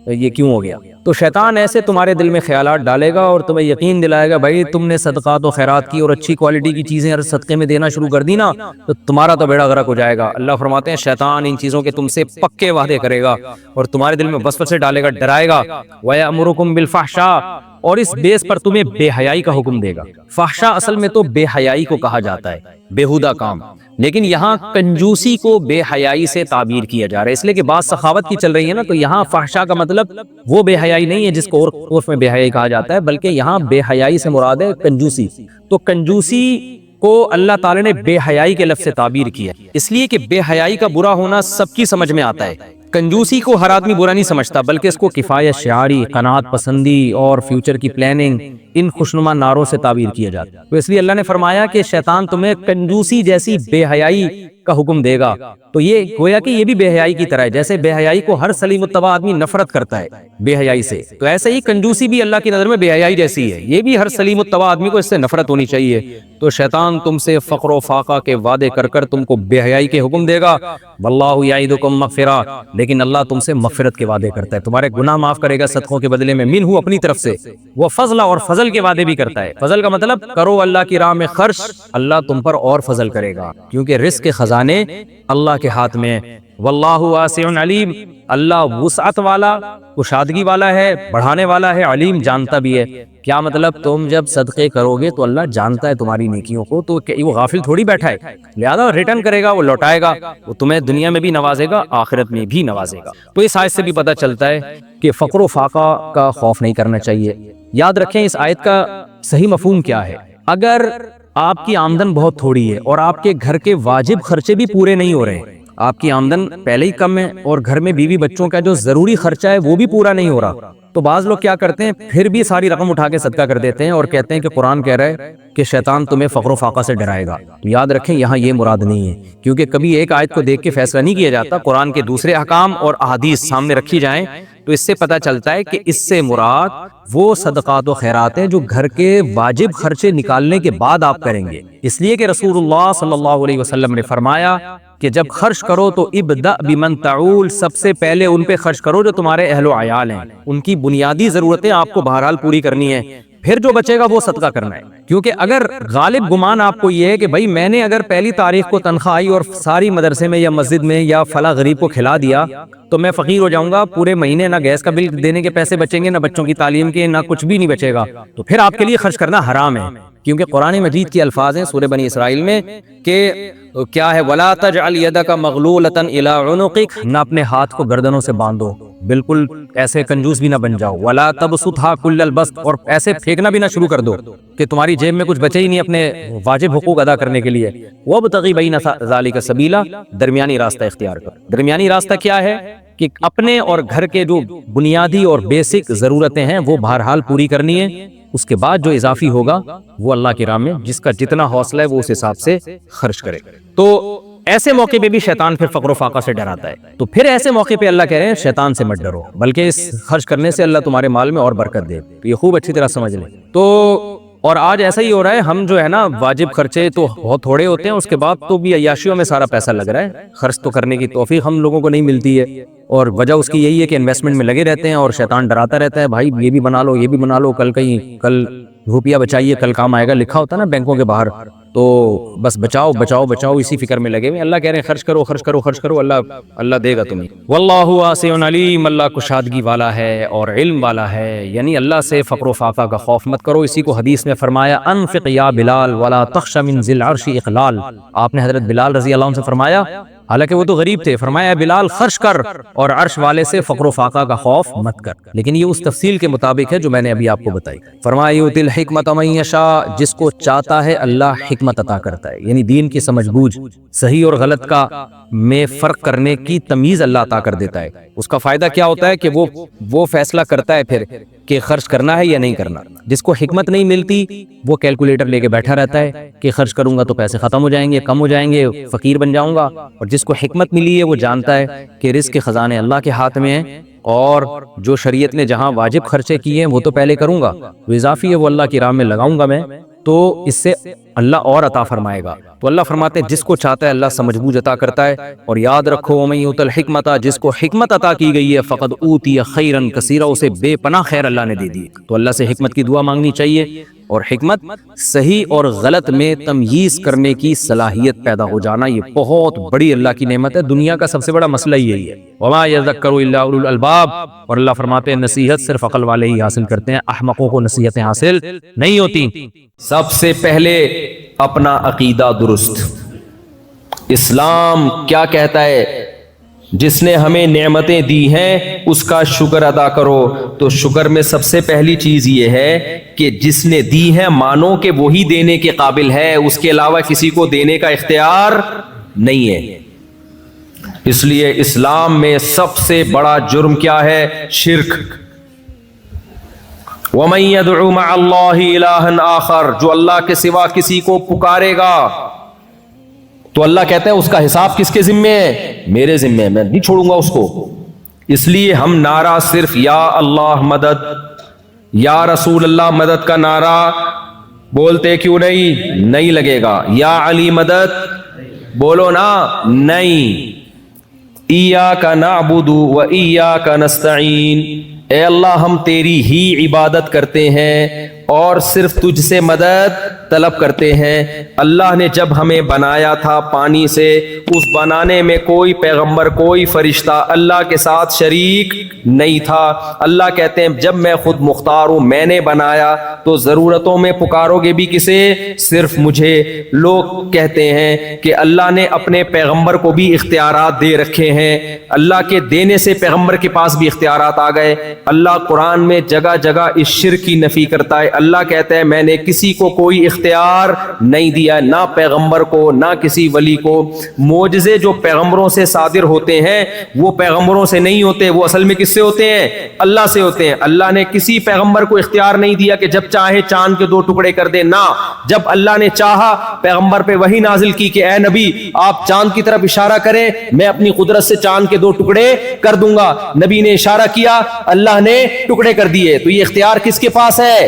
یہ کیوں ہو گیا. تو شیطان ایسے تمہارے دل میں خیالات ڈالے گا اور تمہیں یقین دلائے گا بھائی تم نے صدقات و خیرات کی اور اچھی کوالٹی کی چیزیں ہر صدقے میں دینا شروع کر دی نا تو تمہارا تو بیڑا غرق ہو جائے گا. اللہ فرماتے ہیں شیطان ان چیزوں کے تم سے پکے وعدے کرے گا اور تمہارے دل میں وسوسے ڈالے گا، ڈرائے گا. وَيَأْمُرُكُمْ بِالْفَحْشَاءِ، اور اس بیس پر تمہیں بے حیائی کا حکم دے گا. فحشاء اصل میں تو بے حیائی کو کہا جاتا ہے، بیہودہ کام. لیکن یہاں کنجوسی کو بے حیائی سے تعبیر کیا جا رہا ہے، اس لیے کہ بات سخاوت کی چل رہی ہے نا. تو یہاں فحشاء کا مطلب وہ بے حیائی نہیں ہے جس کو عرف میں بے حیائی کہا جاتا ہے، بلکہ یہاں بے حیائی سے مراد ہے کنجوسی. تو کنجوسی کو اللہ تعالی نے بے حیائی کے لفظ سے تعبیر کیا، اس لیے کہ بے حیائی کا برا ہونا سب کی سمجھ میں آتا ہے. کنجوسی کو ہر آدمی برا نہیں سمجھتا، بلکہ اس کو کفایت شعاری، قناعت پسندی اور فیوچر کی پلاننگ، ان خوشنما نعروں سے تعبیر کیا جاتا ہے. تو اس لیے اللہ نے فرمایا کہ شیطان تمہیں کنجوسی جیسی بے حیائی کا حکم دے گا. تو یہ گویا کہ یہ بھی بے حیائی کی طرح ہے، جیسے بے حیائی کو ہر سلیم الطبع آدمی نفرت کرتا ہے بے حیائی سے، تو ایسے ہی کنجوسی بھی اللہ کی نظر میں بے حیائی جیسی ہے. یہ بھی ہر سلیم الطبع آدمی کو اس سے نفرت ہونی چاہیے. تو شیطان تم سے فقر و فاقہ کے وعدے کر کر تم کو بے حیائی کے حکم دے گا. واللہ یعدکم مغفرہ، لیکن اللہ تم سے مغفرت کے وعدے کرتا ہے، تمہارے گناہ معاف کرے گا صدقوں کے بدلے میں. منہ اپنی طرف سے، وہ فضل اور فضل کے وعدے بھی کرتا ہے. فضل کا مطلب کرو اللہ کی راہ میں خرچ، اللہ تم پر اور فضل کرے گا، کیونکہ رزق کے خزانے اللہ کے ہاتھ میں. واللہ واسع علیم، اللہ وسعت والا، کشادگی والا ہے، بڑھانے والا ہے، علیم جانتا بھی ہے. کیا مطلب؟ تم جب صدقے کرو گے تو اللہ جانتا ہے تمہاری نیکیوں کو، تو وہ غافل تھوڑی بیٹھا ہے، لہذا ریٹرن کرے گا، وہ لوٹائے گا، وہ تمہیں دنیا میں بھی نوازے گا، آخرت میں بھی نوازے گا. تو اس آیت سے بھی پتہ چلتا ہے کہ فقر و فاقہ کا خوف نہیں کرنا چاہیے. یاد رکھیں اس آیت کا صحیح مفہوم کیا ہے. اگر آپ کی آمدن بہت تھوڑی ہے اور آپ کے گھر کے واجب خرچے بھی پورے نہیں ہو رہے، آپ کی آمدن پہلے ہی کم ہے اور گھر میں بیوی بچوں کا جو ضروری خرچہ ہے وہ بھی پورا نہیں ہو رہا، تو بعض لوگ کیا کرتے ہیں پھر بھی ساری رقم اٹھا کے صدقہ کر دیتے ہیں اور کہتے ہیں کہ قرآن کہہ رہا ہے کہ شیطان تمہیں فقر و فاقہ سے ڈرائے گا. تو یاد رکھیں یہاں یہ مراد نہیں ہے، کیونکہ کبھی ایک آیت کو دیکھ کے فیصلہ نہیں کیا جاتا. قرآن کے دوسرے احکام اور احادیث سامنے رکھی جائیں تو اس سے پتہ چلتا ہے کہ اس سے مراد وہ صدقات و خیرات ہیں جو گھر کے واجب خرچے نکالنے کے بعد آپ کریں گے. اس لیے کہ رسول اللہ صلی اللہ علیہ وسلم نے فرمایا کہ جب خرچ کرو تو ابدأ بمن تعول، سب سے پہلے ان پہ خرچ کرو جو تمہارے اہل و عیال ہیں، ان کی بنیادی ضرورتیں آپ کو بہرحال پوری کرنی ہے، پھر جو بچے گا وہ صدقہ کرنا ہے. کیونکہ اگر غالب گمان آپ کو یہ ہے کہ بھائی میں نے اگر پہلی تاریخ کو تنخواہ آئی اور ساری مدرسے میں یا مسجد میں یا فلاں غریب کو کھلا دیا تو میں فقیر ہو جاؤں گا، پورے مہینے نہ گیس کا بل دینے کے پیسے بچیں گے، نہ بچوں کی تعلیم کے، نہ کچھ بھی نہیں بچے گا، تو پھر آپ کے لیے خرچ کرنا حرام ہے. کیونکہ قرآن مجید کے الفاظ ہیں سورہ بنی اسرائیل میں کہ کیا ہے وَلَا تَجْعَلْ يَدَكَ مَغْلُولَةً إِلَىٰ عُنُقِكَ، نہ اپنے ہاتھ کو گردنوں سے باندھو، بالکل ایسے کنجوس بھی نہ بن جاؤ، وَلَا تَبْسُطْهَا كُلَّ الْبَسْطِ، اور ایسے پھینکنا بھی نہ شروع کر دو کہ تمہاری جیب میں کچھ بچے ہی نہیں اپنے واجب حقوق ادا کرنے کے لیے۔ وَابْتَغِ بَيْنَ ذَلِكَ سَبِيلًا، درمیانی راستہ اختیار کر۔ درمیانی راستہ کیا ہے کہ اپنے اور گھر کے جو بنیادی اور بیسک ضرورتیں ہیں وہ بہرحال پوری کرنی ہے، اس کے بعد جو اضافی ہوگا وہ اللہ کی راہ میں جس کا جتنا حوصلہ ہے وہ اس حساب سے خرچ کرے۔ تو ایسے موقع پہ بھی شیطان پھر فقر و فاقہ سے ڈراتا ہے، تو پھر ایسے موقع پہ اللہ کہہ رہے ہیں شیطان سے مت ڈرو، بلکہ اس خرچ کرنے سے اللہ تمہارے مال میں اور برکت دے۔ تو یہ خوب اچھی طرح سمجھ لیں۔ تو اور آج ایسا ہی ہو رہا ہے، ہم جو ہے نا واجب خرچے تو بہت تھوڑے ہوتے ہیں، اس کے بعد تو بھی عیاشیوں میں سارا پیسہ لگ رہا ہے، خرچ تو کرنے کی توفیق ہم لوگوں کو نہیں ملتی ہے، اور وجہ اس کی یہی ہے کہ انویسٹمنٹ میں لگے رہتے ہیں اور شیطان ڈراتا رہتا ہے، بھائی یہ بھی بنا لو، یہ بھی بنا لو، کل روپیہ بچائیے کل کام آئے گا، لکھا ہوتا ہے نا بینکوں کے باہر، تو بس بچاؤ بچاؤ بچاؤ اسی فکر میں لگے ہوئے۔ اللہ کہہ رہے ہیں خرچ کرو خرچ کرو خرچ کرو، اللہ دے گا تمہیں۔ واللہ واسع علیم، اللہ کشادگی والا ہے اور علم والا ہے، یعنی اللہ سے فقر و فاقہ کا خوف مت کرو۔ اسی کو حدیث میں فرمایا انفق یا بلال ولا تخش من ذی العرش اقلال، آپ نے حضرت بلال رضی اللہ عنہ سے فرمایا، حالانکہ وہ تو غریب تھے، فرمایا بلال خرچ کر اور عرش والے سے فقر و فاقہ کا خوف مت کر، لیکن یہ اس تفصیل کے مطابق ہے جو میں نے ابھی آپ کو بتائی۔ فرمایا یؤتی الحکمۃ من یشاء، جس کو چاہتا ہے اللہ حکمت عطا کرتا ہے، یعنی دین کی سمجھ بوجھ، صحیح اور غلط کا میں فرق کرنے کی تمیز اللہ عطا کر دیتا ہے۔ اس کا فائدہ کیا ہوتا ہے کہ وہ فیصلہ کرتا ہے پھر کہ خرچ کرنا ہے یا نہیں کرنا۔ جس کو حکمت نہیں ملتی وہ کیلکولیٹر لے کے بیٹھا رہتا ہے کہ خرچ کروں گا تو پیسے ختم ہو جائیں گے، کم ہو جائیں گے، فقیر بن جاؤں گا۔ اور جس کو حکمت ملی ہے وہ جانتا ہے کہ رزق کے خزانے اللہ کے ہاتھ میں ہیں، اور جو شریعت نے جہاں واجب خرچے کیے ہیں وہ تو پہلے کروں گا، جو اضافی ہے وہ اللہ کی راہ میں لگاؤں گا میں، تو اس سے اللہ اور عطا فرمائے گا۔ تو اللہ فرماتے ہیں جس کو چاہتا ہے اللہ سمجھ بوجھ عطا کرتا ہے۔ اور یاد رکھو وَمَن یُؤْتَ الْحِکْمَةَ، جس کو حکمت عطا کی گئی ہے فقد اوتی خیرا کثیرا، اسے بے پناہ خیر اللہ نے دے دی۔ تو اللہ سے حکمت کی دعا مانگنی چاہیے، اور حکمت صحیح اور غلط میں تمییز کرنے کی صلاحیت پیدا ہو جانا، یہ بہت بڑی اللہ کی نعمت ہے۔ دنیا کا سب سے بڑا مسئلہ یہی ہے، وَمَا يَذَّكَّرُ إِلَّا أُولُو الْأَلْبَابِ، اور اللہ فرماتے ہیں نصیحت صرف عقل والے ہی حاصل کرتے ہیں، احمقوں کو نصیحتیں حاصل نہیں ہوتی۔ سب سے پہلے اپنا عقیدہ درست۔ اسلام کیا کہتا ہے؟ جس نے ہمیں نعمتیں دی ہیں اس کا شکر ادا کرو۔ تو شکر میں سب سے پہلی چیز یہ ہے کہ جس نے دی ہے مانو کہ وہی دینے کے قابل ہے، اس کے علاوہ کسی کو دینے کا اختیار نہیں ہے۔ اس لیے اسلام میں سب سے بڑا جرم کیا ہے؟ شرک۔ وَمَن يَدْعُ مَعَ اللَّهِ إِلَٰهًا آخَرَ، جو اللہ کے سوا کسی کو پکارے گا تو اللہ کہتے ہیں اس کا حساب کس کے ذمے ہے؟ میرے ذمے ہے، میں نہیں چھوڑوں گا اس کو۔ اس لیے ہم نعرہ صرف یا اللہ مدد، یا رسول اللہ مدد کا نعرہ بولتے کیوں نہیں لگے گا؟ یا علی مدد بولو نا، نہیں۔ ایاک نعبد و ایاک نستعین، اے اللہ ہم تیری ہی عبادت کرتے ہیں اور صرف تجھ سے مدد طلب کرتے ہیں۔ اللہ نے جب ہمیں بنایا تھا پانی سے، اس بنانے میں کوئی پیغمبر کوئی فرشتہ اللہ کے ساتھ شریک نہیں تھا۔ اللہ کہتے ہیں جب میں خود مختار ہوں، میں نے بنایا، تو ضرورتوں میں پکارو گے بھی کسے؟ صرف مجھے۔ لوگ کہتے ہیں کہ اللہ نے اپنے پیغمبر کو بھی اختیارات دے رکھے ہیں، اللہ کے دینے سے پیغمبر کے پاس بھی اختیارات آ گئے۔ اللہ قرآن میں جگہ جگہ اس شرک کی نفی کرتا ہے۔ اللہ کہتا ہے میں نے کسی کو کوئی اختیار نہیں دیا، نہ پیغمبر کو نہ کسی ولی کو۔ معجزے جو پیغمبروں سے صادر ہوتے ہیں وہ پیغمبروں سے نہیں ہوتے، وہ اصل میں کس سے ہوتے ہیں؟ اللہ سے ہوتے ہیں۔ اللہ نے کسی پیغمبر کو اختیار نہیں دیا کہ جب چاہے چاند کے 2 ٹکڑے کر دے، نہ، جب اللہ نے چاہا پیغمبر پہ وحی نازل کی کہ اے نبی آپ چاند کی طرف اشارہ کریں، میں اپنی قدرت سے چاند کے 2 ٹکڑے کر دوں گا۔ نبی نے اشارہ کیا، اللہ نے ٹکڑے کر دیے۔ تو یہ اختیار کس کے پاس ہے؟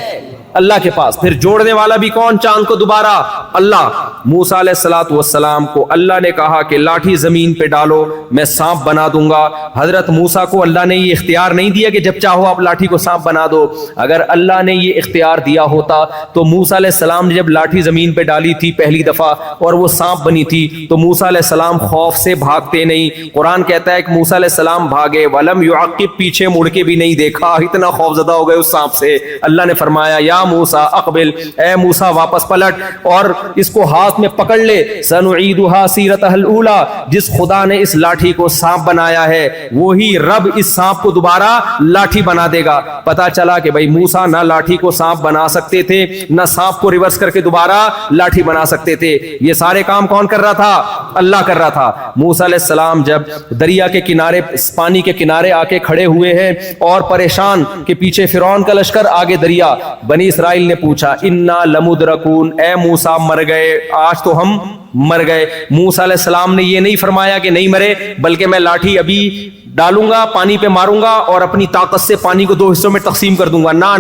اللہ کے پاس۔ پھر جوڑنے والا بھی کون؟ چاند کو دوبارہ اللہ۔ موسیٰ علیہ الصلوۃ والسلام کو اللہ نے کہا کہ لاٹھی زمین پہ ڈالو میں سانپ بنا دوں گا۔ حضرت موسیٰ کو اللہ نے یہ اختیار نہیں دیا کہ جب چاہو آپ لاٹھی کو سانپ بنا دو۔ اگر اللہ نے یہ اختیار دیا ہوتا تو موسیٰ علیہ السلام نے جب لاٹھی زمین پہ ڈالی تھی پہلی دفعہ اور وہ سانپ بنی تھی تو موسیٰ علیہ السلام خوف سے بھاگتے نہیں۔ قرآن کہتا ہے کہ موسیٰ علیہ السلام بھاگے، وَلَمْ يُعَقِّبْ، پیچھے مڑ کے بھی نہیں دیکھا، اتنا خوف زدہ ہو گئے اس سانپ سے۔ اللہ نے فرمایا یا موسیٰ اقبل، اے موسیٰ واپس پلٹ اور اس کو ہاتھ میں پکڑ لے، سنعیدھا سیرتھا الاولی، جس خدا نے اس لاٹھی کو سانپ بنایا ہے وہی رب اس سانپ کو دوبارہ لاٹھی بنا دے گا۔ پتا چلا کہ بھائی موسیٰ نہ لاٹھی کو سانپ بنا سکتے تھے، نہ سانپ کو ریورس کر کے دوبارہ لاٹھی بنا سکتے تھے۔ یہ سارے کام کون کر رہا تھا؟ اللہ کر رہا تھا۔ موسیٰ علیہ السلام جب دریا کے کنارے، پانی کے کنارے آ کے کھڑے ہوئے ہیں اور پریشان کہ پیچھے فرعون کا لشکر، آگے دریا، بنی اسرائیل نے پوچھا انا لمدرکون، اے موسیٰ مر گئے، آج تو ہم مر گئے۔ موسیٰ علیہ السلام نے یہ نہیں فرمایا کہ نہیں مرے، بلکہ میں لاٹھی ابھی ڈالوں گا، پانی پہ ماروں گا اور اپنی طاقت سے پانی کو 2 حصوں میں تقسیم کر دوں گا۔ نہ،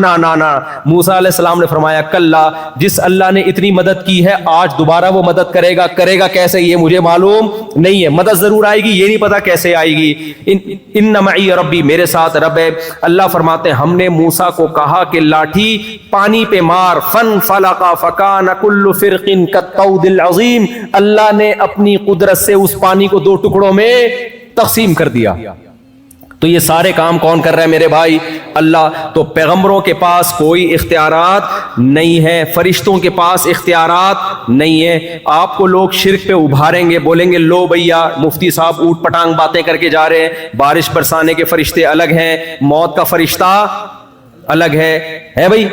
موسیٰ علیہ السلام نے فرمایا کلا، جس اللہ نے اتنی مدد کی ہے آج دوبارہ وہ مدد کرے گا کیسے یہ مجھے معلوم نہیں ہے، مدد ضرور آئے گی، یہ نہیں پتا کیسے آئے گی۔ ان معی ربی، میرے ساتھ رب ہے۔ اللہ فرماتے ہیں ہم نے موسیٰ کو کہا کہ لاٹھی پانی پہ مار، فانفلق فکان کل فرق کالطود العظیم، اللہ نے اپنی قدرت سے اس پانی کو 2 ٹکڑوں میں تقسیم کر دیا۔ تو یہ سارے کام کون کر رہا ہے میرے بھائی؟ اللہ۔ تو پیغمبروں کے پاس کوئی اختیارات نہیں ہے، فرشتوں کے پاس اختیارات نہیں ہے۔ آپ کو لوگ شرک پہ ابھاریں گے، بولیں گے لو بھیا مفتی صاحب اوٹ پٹانگ باتیں کر کے جا رہے ہیں، بارش برسانے کے فرشتے الگ ہیں، موت کا فرشتہ الگ ہے بھائی؟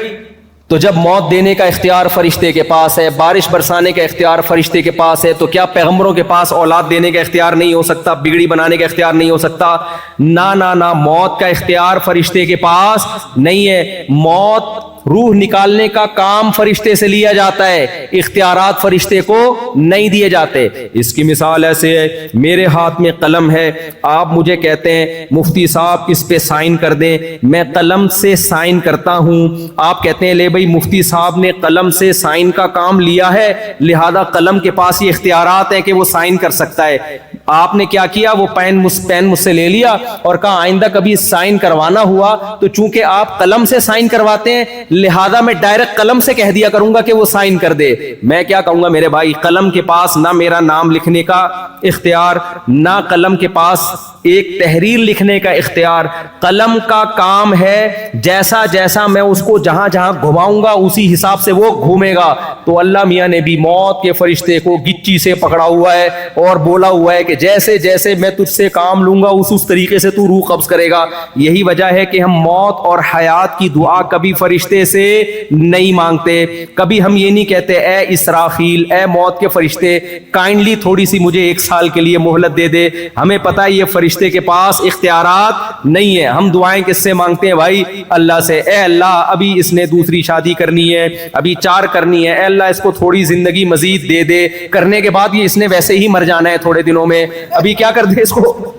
تو جب موت دینے کا اختیار فرشتے کے پاس ہے، بارش برسانے کا اختیار فرشتے کے پاس ہے، تو کیا پیغمبروں کے پاس اولاد دینے کا اختیار نہیں ہو سکتا، بگڑی بنانے کا اختیار نہیں ہو سکتا؟ نہ، موت کا اختیار فرشتے کے پاس نہیں ہے۔ موت، روح نکالنے کا کام فرشتے سے لیا جاتا ہے، اختیارات فرشتے کو نہیں دیے جاتے۔ اس کی مثال ایسے ہے، میرے ہاتھ میں قلم ہے، آپ مجھے کہتے ہیں مفتی صاحب اس پہ سائن کر دیں، میں قلم سے سائن کرتا ہوں، آپ کہتے ہیں لے بھائی مفتی صاحب نے قلم سے سائن کا کام لیا ہے، لہذا قلم کے پاس یہ اختیارات ہیں کہ وہ سائن کر سکتا ہے۔ آپ نے کیا کیا؟ وہ پین مجھ سے لے لیا اور کہا آئندہ کبھی سائن کروانا ہوا تو چونکہ آپ قلم سے سائن کرواتے ہیں لہذا میں ڈائریکٹ قلم سے کہہ دیا کروں گا کہ وہ سائن کر دے۔ میں کیا کہوں گا میرے بھائی، قلم کے پاس نہ میرا نام لکھنے کا اختیار، نہ قلم کے پاس ایک تحریر لکھنے کا اختیار۔ قلم کا کام ہے جیسا جیسا میں اس کو جہاں جہاں گھماؤں گا اسی حساب سے وہ گھومے گا۔ تو اللہ میاں نے بھی موت کے فرشتے کو گچی سے پکڑا ہوا ہے اور بولا ہوا ہے کہ جیسے جیسے میں تجھ سے کام لوں گا اس طریقے سے تو روح قبض کرے گا۔ یہی وجہ ہے کہ ہم موت اور حیات کی دعا کبھی فرشتے سے نہیں مانگتے، کبھی ہم یہ نہیں کہتے اے اسرافیل، اے موت کے فرشتے کائنڈلی تھوڑی سی مجھے 1 سال کے لیے مہلت دے دے۔ ہمیں پتہ ہے یہ فرشتے کے پاس اختیارات نہیں ہے۔ ہم دعائیں کس سے مانگتے ہیں بھائی؟ اللہ سے۔ اے اللہ ابھی اس نے دوسری شادی کرنی ہے، ابھی 4 کرنی ہے، اے اللہ اس کو تھوڑی زندگی مزید دے دے، کرنے کے بعد یہ اس نے ویسے ہی مر جانا ہے تھوڑے دنوں میں، ابھی کیا کر دے، اس کو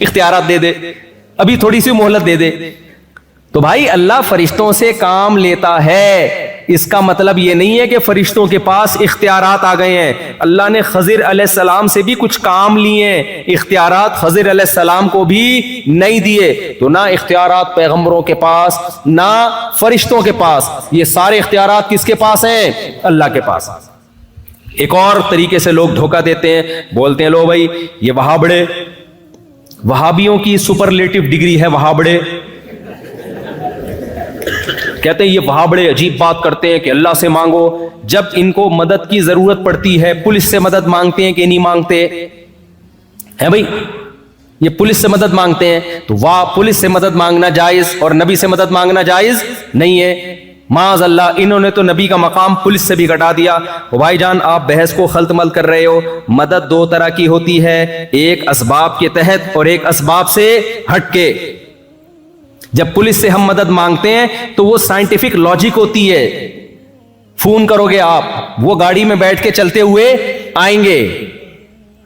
اختیارات دے دے، ابھی تھوڑی سی مہلت دے دے۔ تو بھائی اللہ فرشتوں سے کام لیتا ہے، اس کا مطلب یہ نہیں ہے کہ فرشتوں کے پاس اختیارات آ گئے ہیں۔ اللہ نے خضر علیہ السلام سے بھی کچھ کام لیے ہیں، اختیارات خضر علیہ السلام کو بھی نہیں دیے۔ تو نہ اختیارات پیغمبروں کے پاس، نہ فرشتوں کے پاس، یہ سارے اختیارات کس کے پاس ہیں؟ اللہ کے پاس۔ ایک اور طریقے سے لوگ دھوکہ دیتے ہیں، بولتے ہیں لو بھائی یہ وہابڑے، وہابیوں کی سپرلیٹو ڈگری ہے وہابڑے، کہتے ہیں یہ وہاں بڑے عجیب بات کرتے ہیں کہ اللہ سے مانگو، جب ان کو مدد کی ضرورت پڑتی ہے پولیس سے مدد مانگتے ہیں کہ نہیں مانگتے ہیں بھائی؟ یہ پولیس سے مدد مانگتے ہیں تو واہ، پولیس سے مدد مانگنا جائز اور نبی سے مدد مانگنا جائز نہیں ہے۔ معاذ اللہ، انہوں نے تو نبی کا مقام پولیس سے بھی گھٹا دیا۔ بھائی جان آپ بحث کو خلط مل کر رہے ہو۔ مدد 2 طرح کی ہوتی ہے، ایک اسباب کے تحت اور ایک اسباب سے ہٹ کے۔ جب پولیس سے ہم مدد مانگتے ہیں تو وہ سائنٹیفک لاجک ہوتی ہے، فون کرو گے آپ، وہ گاڑی میں بیٹھ کے چلتے ہوئے آئیں گے،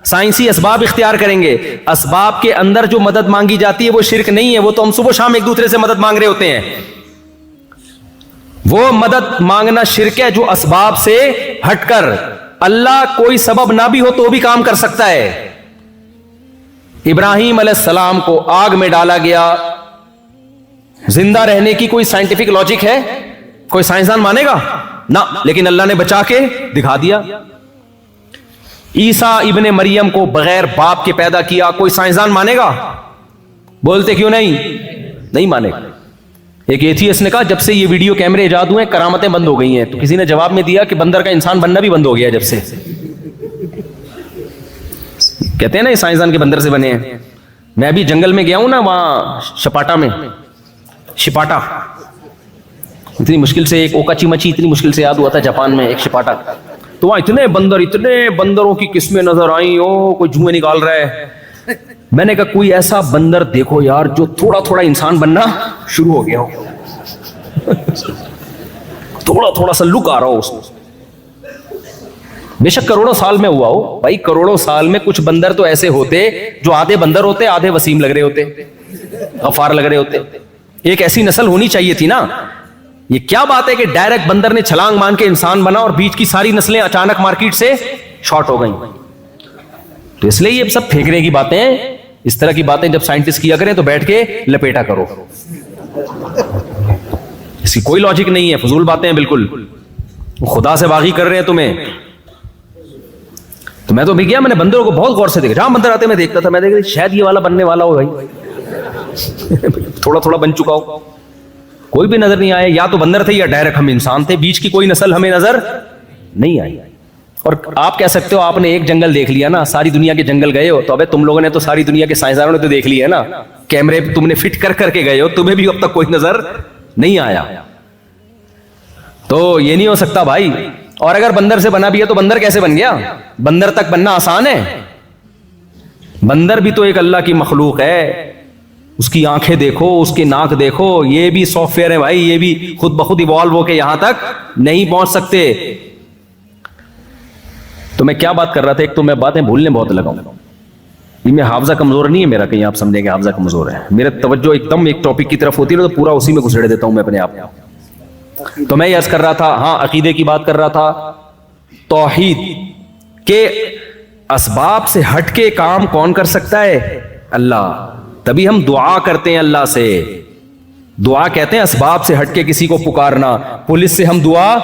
سائنسی اسباب اختیار کریں گے۔ اسباب کے اندر جو مدد مانگی جاتی ہے وہ شرک نہیں ہے، وہ تو ہم صبح شام ایک دوسرے سے مدد مانگ رہے ہوتے ہیں۔ وہ مدد مانگنا شرک ہے جو اسباب سے ہٹ کر، اللہ کوئی سبب نہ بھی ہو تو بھی کام کر سکتا ہے۔ ابراہیم علیہ السلام کو آگ میں ڈالا گیا، زندہ رہنے کی کوئی سائنٹیفک لاجک ہے؟ کوئی سائنسدان مانے گا؟ نہ، لیکن اللہ نے بچا کے دکھا دیا۔ عیسیٰ ابن مریم کو بغیر باپ کے پیدا کیا، کوئی سائنسدان مانے گا؟ بولتے کیوں نہیں مانے گا؟ ایک ایتھیسٹ نے کہا جب سے یہ ویڈیو کیمرے ایجاد ہوئے کرامتیں بند ہو گئی ہیں. تو کسی نے جواب میں دیا کہ بندر کا انسان بننا بھی بند ہو گیا جب سے. کہتے ہیں نا یہ سائنسدان کے بندر سے بنے ہیں. میں ابھی جنگل میں گیا ہوں نا, وہاں شپاٹا میں, شپاٹا اتنی مشکل سے, ایک اوکاچی مچی اتنی مشکل سے یاد ہوا تھا جاپان میں, ایک شپاٹا. تو وہاں اتنے بندروں کی قسمیں نظر آئیں, کوئی جوئیں نکال رہا ہے. میں نے کہا کوئی ایسا بندر دیکھو یار جو تھوڑا تھوڑا انسان بننا شروع ہو گیا ہو, تھوڑا تھوڑا سا لک آ رہا ہو اس میں. بے شک کروڑوں سال میں ہوا ہو بھائی, کروڑوں سال میں کچھ بندر تو ایسے ہوتے جو آدھے بندر ہوتے, آدھے وسیم لگ رہے ہوتے, غفار لگ رہے ہوتے. ایک ایسی نسل ہونی چاہیے تھی نا. یہ کیا بات ہے کہ ڈائریکٹ بندر نے چھلانگ مان کے انسان بنا اور بیچ کی ساری نسلیں اچانک مارکیٹ سے شارٹ ہو گئیں. تو اس لیے یہ سب پھینکنے کی باتیں ہیں. اس طرح کی باتیں جب سائنٹسٹ کیا کریں تو بیٹھ کے لپیٹا کرو, اس کی کوئی لاجک نہیں ہے, فضول باتیں ہیں بالکل. خدا سے باغی کر رہے ہیں تمہیں. تو میں تو بھی گیا, میں نے بندروں کو بہت غور سے دیکھا, جہاں بندر آتے میں دیکھتا تھا, میں دیکھ شاید یہ والا بننے والا ہو بھائی, تھوڑا تھوڑا بن چکا ہو. کوئی بھی نظر نہیں آیا, یا تو بندر تھے یا ڈائریکٹ ہم انسان تھے, بیچ کی کوئی نسل ہمیں نظر نہیں آئی. اور آپ کہہ سکتے ہو آپ نے ایک جنگل دیکھ لیا نا, ساری دنیا کے جنگل گئے ہو, تو ابے تم لوگوں نے تو ساری دنیا کے سائنسدانوں نے تو دیکھ لیا ہے نا, کیمرے تم نے فٹ کر کے گئے ہو, تمہیں بھی اب تک کوئی نظر نہیں آیا. تو یہ نہیں ہو سکتا بھائی. اور اگر بندر سے بنا بھی ہے تو بندر کیسے بن گیا؟ بندر تک بننا آسان ہے؟ بندر بھی تو ایک اللہ کی مخلوق ہے. اس کی آنکھیں دیکھو, اس کی ناک دیکھو, یہ بھی سافٹ ویئر ہے بھائی, یہ بھی خود بخود ایوالو ہو کے یہاں تک نہیں پہنچ سکتے. تو میں کیا بات کر رہا تھا, ایک تو میں باتیں بھولنے بہت لگا ہوں. یہ میں حافظہ کمزور نہیں ہے میرا, کہیں آپ سمجھیں کہ حافظہ کمزور ہے. میرا توجہ ایک دم ایک ٹاپک کی طرف ہوتی ہے تو پورا اسی میں گھسڑ دیتا ہوں میں اپنے آپ کو. تو میں یہ عرض کر رہا تھا, ہاں عقیدے کی بات کر رہا تھا, توحید کے اسباب سے ہٹ کے کام کون کر سکتا ہے؟ اللہ. تبھی ہم دعا کرتے ہیں اللہ سے. دعا کہتے ہیں اسباب سے ہٹ کے کسی کو پکارنا. پولیس سے ہم دعا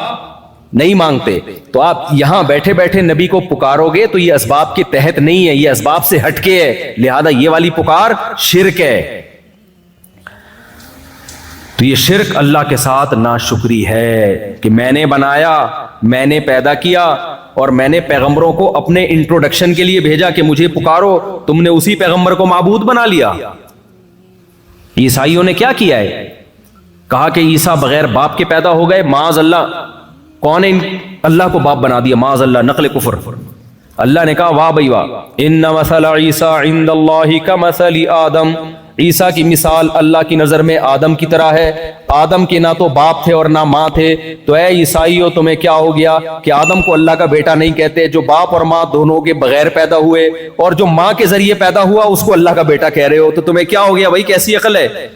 نہیں مانگتے. تو آپ یہاں بیٹھے بیٹھے نبی کو پکارو گے تو یہ اسباب کے تحت نہیں ہے, یہ اسباب سے ہٹ کے ہے, لہذا یہ والی پکار شرک ہے. تو یہ شرک اللہ کے ساتھ ناشکری ہے کہ میں نے بنایا, میں نے پیدا کیا, اور میں نے پیغمبروں کو اپنے انٹروڈکشن کے لیے بھیجا کہ مجھے پکارو, تم نے اسی پیغمبر کو معبود بنا لیا. عیسائیوں نے کیا کیا ہے؟ کہا کہ عیسیٰ بغیر باپ کے پیدا ہو گئے, معاذ اللہ. کون نے اللہ کو باپ بنا دیا؟ معاذ اللہ, نقل کفر. اللہ نے کہا واہ بھائی واہ, ان مثل عیسیٰ عند اللہ کمثل آدم, عیسیٰ کی مثال اللہ کی نظر میں آدم کی طرح ہے. آدم کے نہ تو باپ تھے اور نہ ماں تھے. تو اے عیسائیوں تمہیں کیا ہو گیا کہ آدم کو اللہ کا بیٹا نہیں کہتے, جو باپ اور ماں دونوں کے بغیر پیدا ہوئے, اور جو ماں کے ذریعے پیدا ہوا اس کو اللہ کا بیٹا کہہ رہے ہو. تو تمہیں کیا ہو گیا بھائی, کیسی عقل ہے؟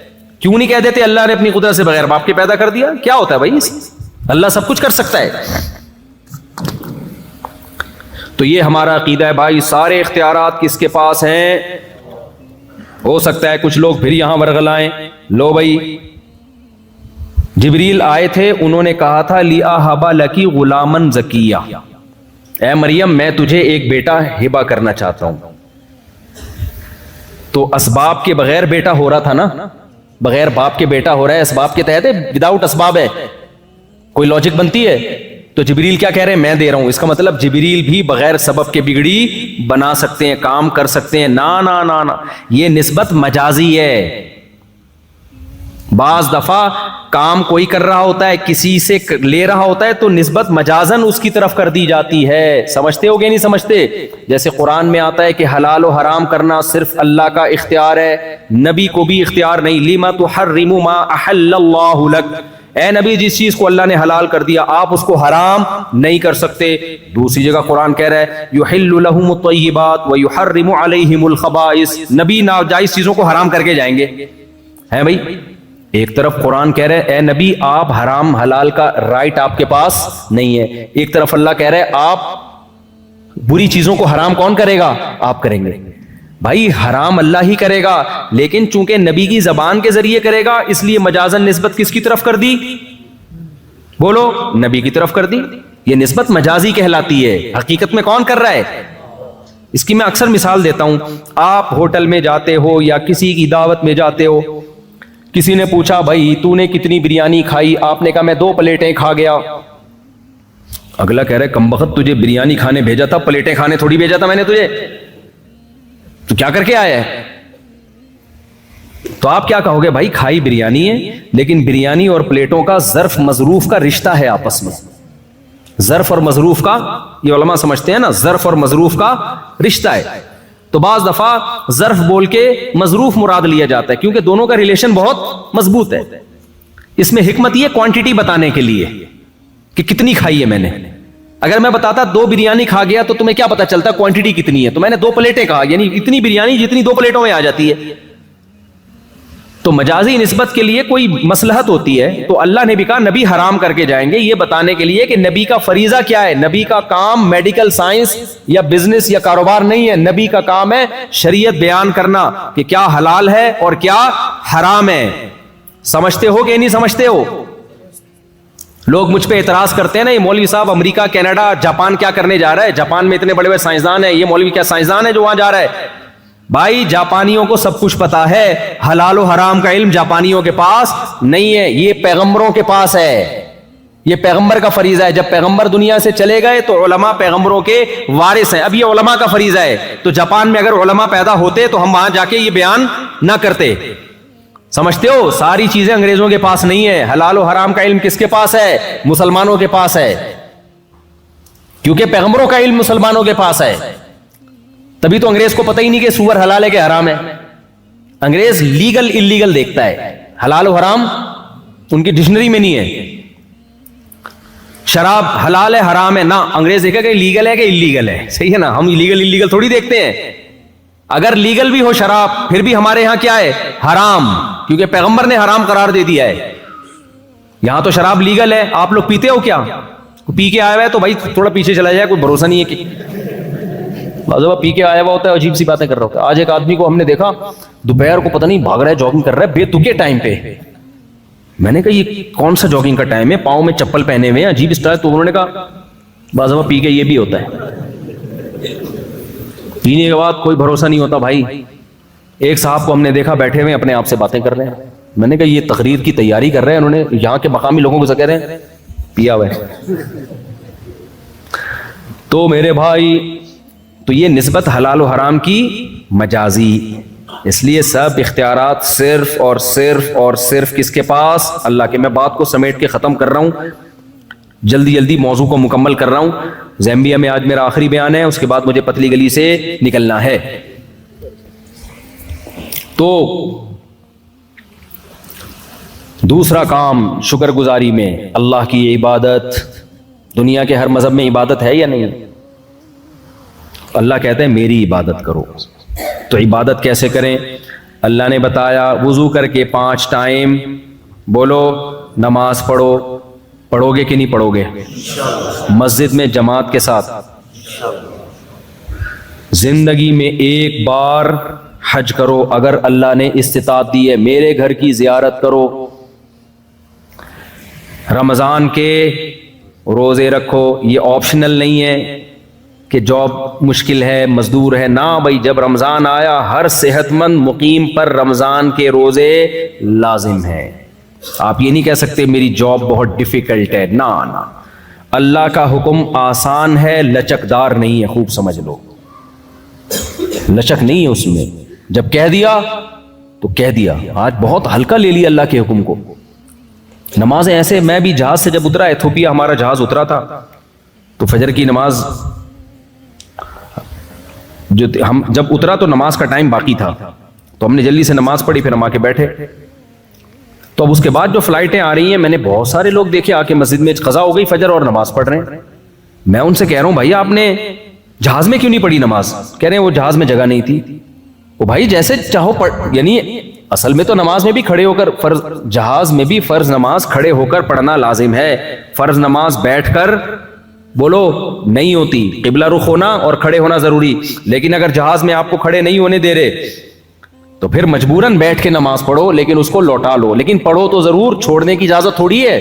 کیوں نہیں کہہ دیتے اللہ نے اپنی قدرت سے بغیر باپ کے پیدا کر دیا؟ کیا ہوتا ہے بھائی, اللہ سب کچھ کر سکتا ہے. تو یہ ہمارا عقیدہ ہے بھائی. سارے اختیارات کس کے پاس ہیں؟ ہو سکتا ہے کچھ لوگ پھر یہاں ورغلائیں, لو بھائی جبریل آئے تھے, انہوں نے کہا تھا لِأَهَبَ لَكِ غُلَامًا زَكِيًّا, اے مریم میں تجھے ایک بیٹا ہبہ کرنا چاہتا ہوں. تو اسباب کے بغیر بیٹا ہو رہا تھا نا, بغیر باپ کے بیٹا ہو رہا ہے, اسباب کے تحت ہے, وداؤٹ اسباب ہے, کوئی لاجک بنتی ہے؟ تو جبریل کیا کہہ رہے ہیں؟ میں دے رہا ہوں. اس کا مطلب جبریل بھی بغیر سبب کے بگڑی بنا سکتے ہیں, کام کر سکتے ہیں. نا نا نا نا, یہ نسبت مجازی ہے. بعض دفعہ کام کوئی کر رہا ہوتا ہے, کسی سے لے رہا ہوتا ہے, تو نسبت مجازن اس کی طرف کر دی جاتی ہے. سمجھتے ہو گے نہیں سمجھتے؟ جیسے قرآن میں آتا ہے کہ حلال و حرام کرنا صرف اللہ کا اختیار ہے, نبی کو بھی اختیار نہیں. لِمَ تُحَرِّمُ مَا أَحَلَّ اللَّهُ لَكَ, اے نبی جس چیز کو اللہ نے حلال کر دیا آپ اس کو حرام نہیں کر سکتے. دوسری جگہ قرآن کہہ رہا ہے یحل لہم الطیبات ویحرم علیہم الخبائث, نبی ناجائز چیزوں کو حرام کر کے جائیں گے. ہے بھائی, ایک طرف قرآن کہہ رہا ہے اے نبی آپ حرام حلال کا رائٹ آپ کے پاس نہیں ہے, ایک طرف اللہ کہہ رہا ہے آپ بری چیزوں کو حرام کون کرے گا؟ آپ کریں گے. بھائی حرام اللہ ہی کرے گا, لیکن چونکہ نبی کی زبان کے ذریعے کرے گا اس لیے مجازن نسبت کس کی طرف کر دی؟ بولو, نبی کی طرف کر دی. یہ نسبت مجازی کہلاتی ہے. حقیقت میں کون کر رہا ہے؟ اس کی میں اکثر مثال دیتا ہوں. آپ ہوٹل میں جاتے ہو یا کسی کی دعوت میں جاتے ہو, کسی نے پوچھا بھائی تو نے کتنی بریانی کھائی؟ آپ نے کہا میں 2 پلیٹیں کھا گیا. اگلا کہہ رہا ہے کمبخت تجھے بریانی کھانے بھیجا تھا, پلیٹیں کھانے تھوڑی بھیجا تھا میں نے تجھے, تو کیا کر کے آیا ہے؟ تو آپ کیا کہو گے؟ بھائی کھائی بریانی ہے, لیکن بریانی اور پلیٹوں کا ظرف مظروف کا رشتہ ہے آپس میں. ظرف اور مظروف کا, یہ علماء سمجھتے ہیں نا, ظرف اور مظروف کا رشتہ ہے. تو بعض دفعہ ظرف بول کے مظروف مراد لیا جاتا ہے کیونکہ دونوں کا ریلیشن بہت مضبوط ہے. اس میں حکمت یہ کوانٹٹی بتانے کے لیے کہ کتنی کھائی ہے میں نے. اگر میں بتاتا 2 بریانی کھا گیا تو تمہیں کیا پتا چلتا کوانٹٹی کتنی ہے؟ تو میں نے 2 پلیٹیں کہا, یعنی اتنی بریانی جتنی 2 پلیٹوں میں آ جاتی ہے. تو مجازی نسبت کے لیے کوئی مصلحت ہوتی ہے تو اللہ نے بھی کہا نبی حرام کر کے جائیں گے, یہ بتانے کے لیے کہ نبی کا فریضہ کیا ہے. نبی کا کام میڈیکل سائنس یا بزنس یا کاروبار نہیں ہے, نبی کا کام ہے شریعت بیان کرنا کہ کیا حلال ہے اور کیا حرام ہے. سمجھتے ہو کہ نہیں سمجھتے ہو؟ لوگ مجھ پہ اعتراض کرتے ہیں نا, یہ مولوی صاحب امریکہ, کینیڈا, جاپان کیا کرنے جا رہا ہے؟ جاپان میں اتنے بڑے بڑے سائنسدان ہیں, یہ مولوی کیا سائنسدان ہے جو وہاں جا رہا ہے؟ بھائی جاپانیوں کو سب کچھ پتا ہے, حلال و حرام کا علم جاپانیوں کے پاس نہیں ہے, یہ پیغمبروں کے پاس ہے. یہ پیغمبر کا فریضہ ہے. جب پیغمبر دنیا سے چلے گئے تو علماء پیغمبروں کے وارث ہیں. اب یہ علماء کا فریضہ ہے. تو جاپان میں اگر علماء پیدا ہوتے تو ہم وہاں جا کے یہ بیان نہ کرتے. سمجھتے ہو؟ ساری چیزیں انگریزوں کے پاس نہیں ہے. حلال و حرام کا علم کس کے پاس ہے؟ مسلمانوں کے پاس ہے, کیونکہ پیغمبروں کا علم مسلمانوں کے پاس ہے. تبھی تو انگریز کو پتہ ہی نہیں کہ سور حلال ہے کہ حرام ہے. انگریز لیگل انلیگل دیکھتا ہے, حلال و حرام ان کی ڈکشنری میں نہیں ہے. شراب حلال ہے حرام ہے, نہ, انگریز دیکھا کہ لیگل ہے کہ انلیگل ہے. صحیح ہے نا, ہم لیگل انلیگل تھوڑی دیکھتے ہیں. اگر لیگل بھی ہو شراب پھر بھی ہمارے ہاں کیا ہے؟ حرام, کیونکہ پیغمبر نے حرام قرار دے دیا ہے. یہاں تو شراب لیگل ہے. آپ لوگ پیتے ہو کیا؟ پی کے آیا ہوا ہے تو بھائی تھوڑا پیچھے چلا جائے, کوئی بھروسہ نہیں ہے کہ بازو پی کے آیا ہوا ہوتا ہے, عجیب سی باتیں کر رہا ہوتا ہے. آج ایک آدمی کو ہم نے دیکھا دوپہر کو پتہ نہیں بھاگ رہا ہے, جاگنگ کر رہا ہے بے تکے ٹائم پہ. میں نے کہا یہ کون سا جاگنگ کا ٹائم ہے, پاؤں میں چپل پہنے ہوئے ہیں, عجیب اسٹائل. تو انہوں نے کہا بازو پی کے یہ بھی ہوتا ہے. پینے کے بعد کوئی بھروسہ نہیں ہوتا بھائی. ایک صاحب کو ہم نے دیکھا بیٹھے ہوئے اپنے آپ سے باتیں کر رہے ہیں. میں نے کہا یہ تقریر کی تیاری کر رہے ہیں, انہوں نے یہاں کے مقامی لوگوں کو کہہ رہے ہیں پیا ہوا ہے. تو میرے بھائی, تو یہ نسبت حلال و حرام کی مجازی. اس لیے سب اختیارات صرف اور صرف اور صرف کس کے پاس؟ اللہ کے. میں بات کو سمیٹ کے ختم کر رہا ہوں, جلدی جلدی موضوع کو مکمل کر رہا ہوں. زیمبیا میں آج میرا آخری بیان ہے, اس کے بعد مجھے پتلی گلی سے نکلنا ہے. تو دوسرا کام شکر گزاری میں اللہ کی یہ عبادت. دنیا کے ہر مذہب میں عبادت ہے یا نہیں؟ اللہ کہتے ہیں میری عبادت کرو. تو عبادت کیسے کریں؟ اللہ نے بتایا وضو کر کے 5 ٹائم بولو نماز پڑھو. پڑھو گے کہ نہیں پڑھو گے؟ مسجد میں جماعت کے ساتھ. زندگی میں 1 بار حج کرو اگر اللہ نے استطاعت دی ہے. میرے گھر کی زیارت کرو. رمضان کے روزے رکھو. یہ آپشنل نہیں ہے کہ جاب مشکل ہے, مزدور ہے, نہ بھائی. جب رمضان آیا ہر صحت مند مقیم پر رمضان کے روزے لازم ہیں. آپ یہ نہیں کہہ سکتے میری جاب بہت ڈیفیکلٹ ہے, نہ نہ. اللہ کا حکم آسان ہے, لچکدار نہیں ہے. خوب سمجھ لو, لچک نہیں ہے اس میں. جب کہہ دیا تو کہہ دیا. آج بہت ہلکا لے لیا اللہ کے حکم کو. نمازیں ایسے, میں بھی جہاز سے جب اترا, ایتھوپیا ہمارا جہاز اترا تھا, تو فجر کی نماز جو ہم جب اترا تو نماز کا ٹائم باقی تھا, تو ہم نے جلدی سے نماز پڑھی, پھر ہم آ کے بیٹھے. تو اب اس کے بعد جو فلائٹیں آ رہی ہیں, میں نے بہت سارے لوگ دیکھے آ کے مسجد میں قضا ہو گئی فجر اور نماز پڑھ رہے ہیں. میں ان سے کہہ رہا ہوں بھائی آپ نے جہاز میں کیوں نہیں پڑھی نماز؟ کہہ رہے ہیں وہ جہاز میں جگہ نہیں تھی. وہ بھائی جیسے چاہو پڑھ, یعنی اصل میں تو نماز میں بھی کھڑے ہو کر فرض, جہاز میں بھی فرض نماز کھڑے ہو کر پڑھنا لازم ہے. فرض نماز بیٹھ کر بولو نہیں ہوتی. قبلہ رخ ہونا اور کھڑے ہونا ضروری. لیکن اگر جہاز میں آپ کو کھڑے نہیں ہونے دے رہے تو پھر مجبوراً بیٹھ کے نماز پڑھو, لیکن اس کو لوٹا لو. لیکن پڑھو تو ضرور, چھوڑنے کی اجازت تھوڑی ہے.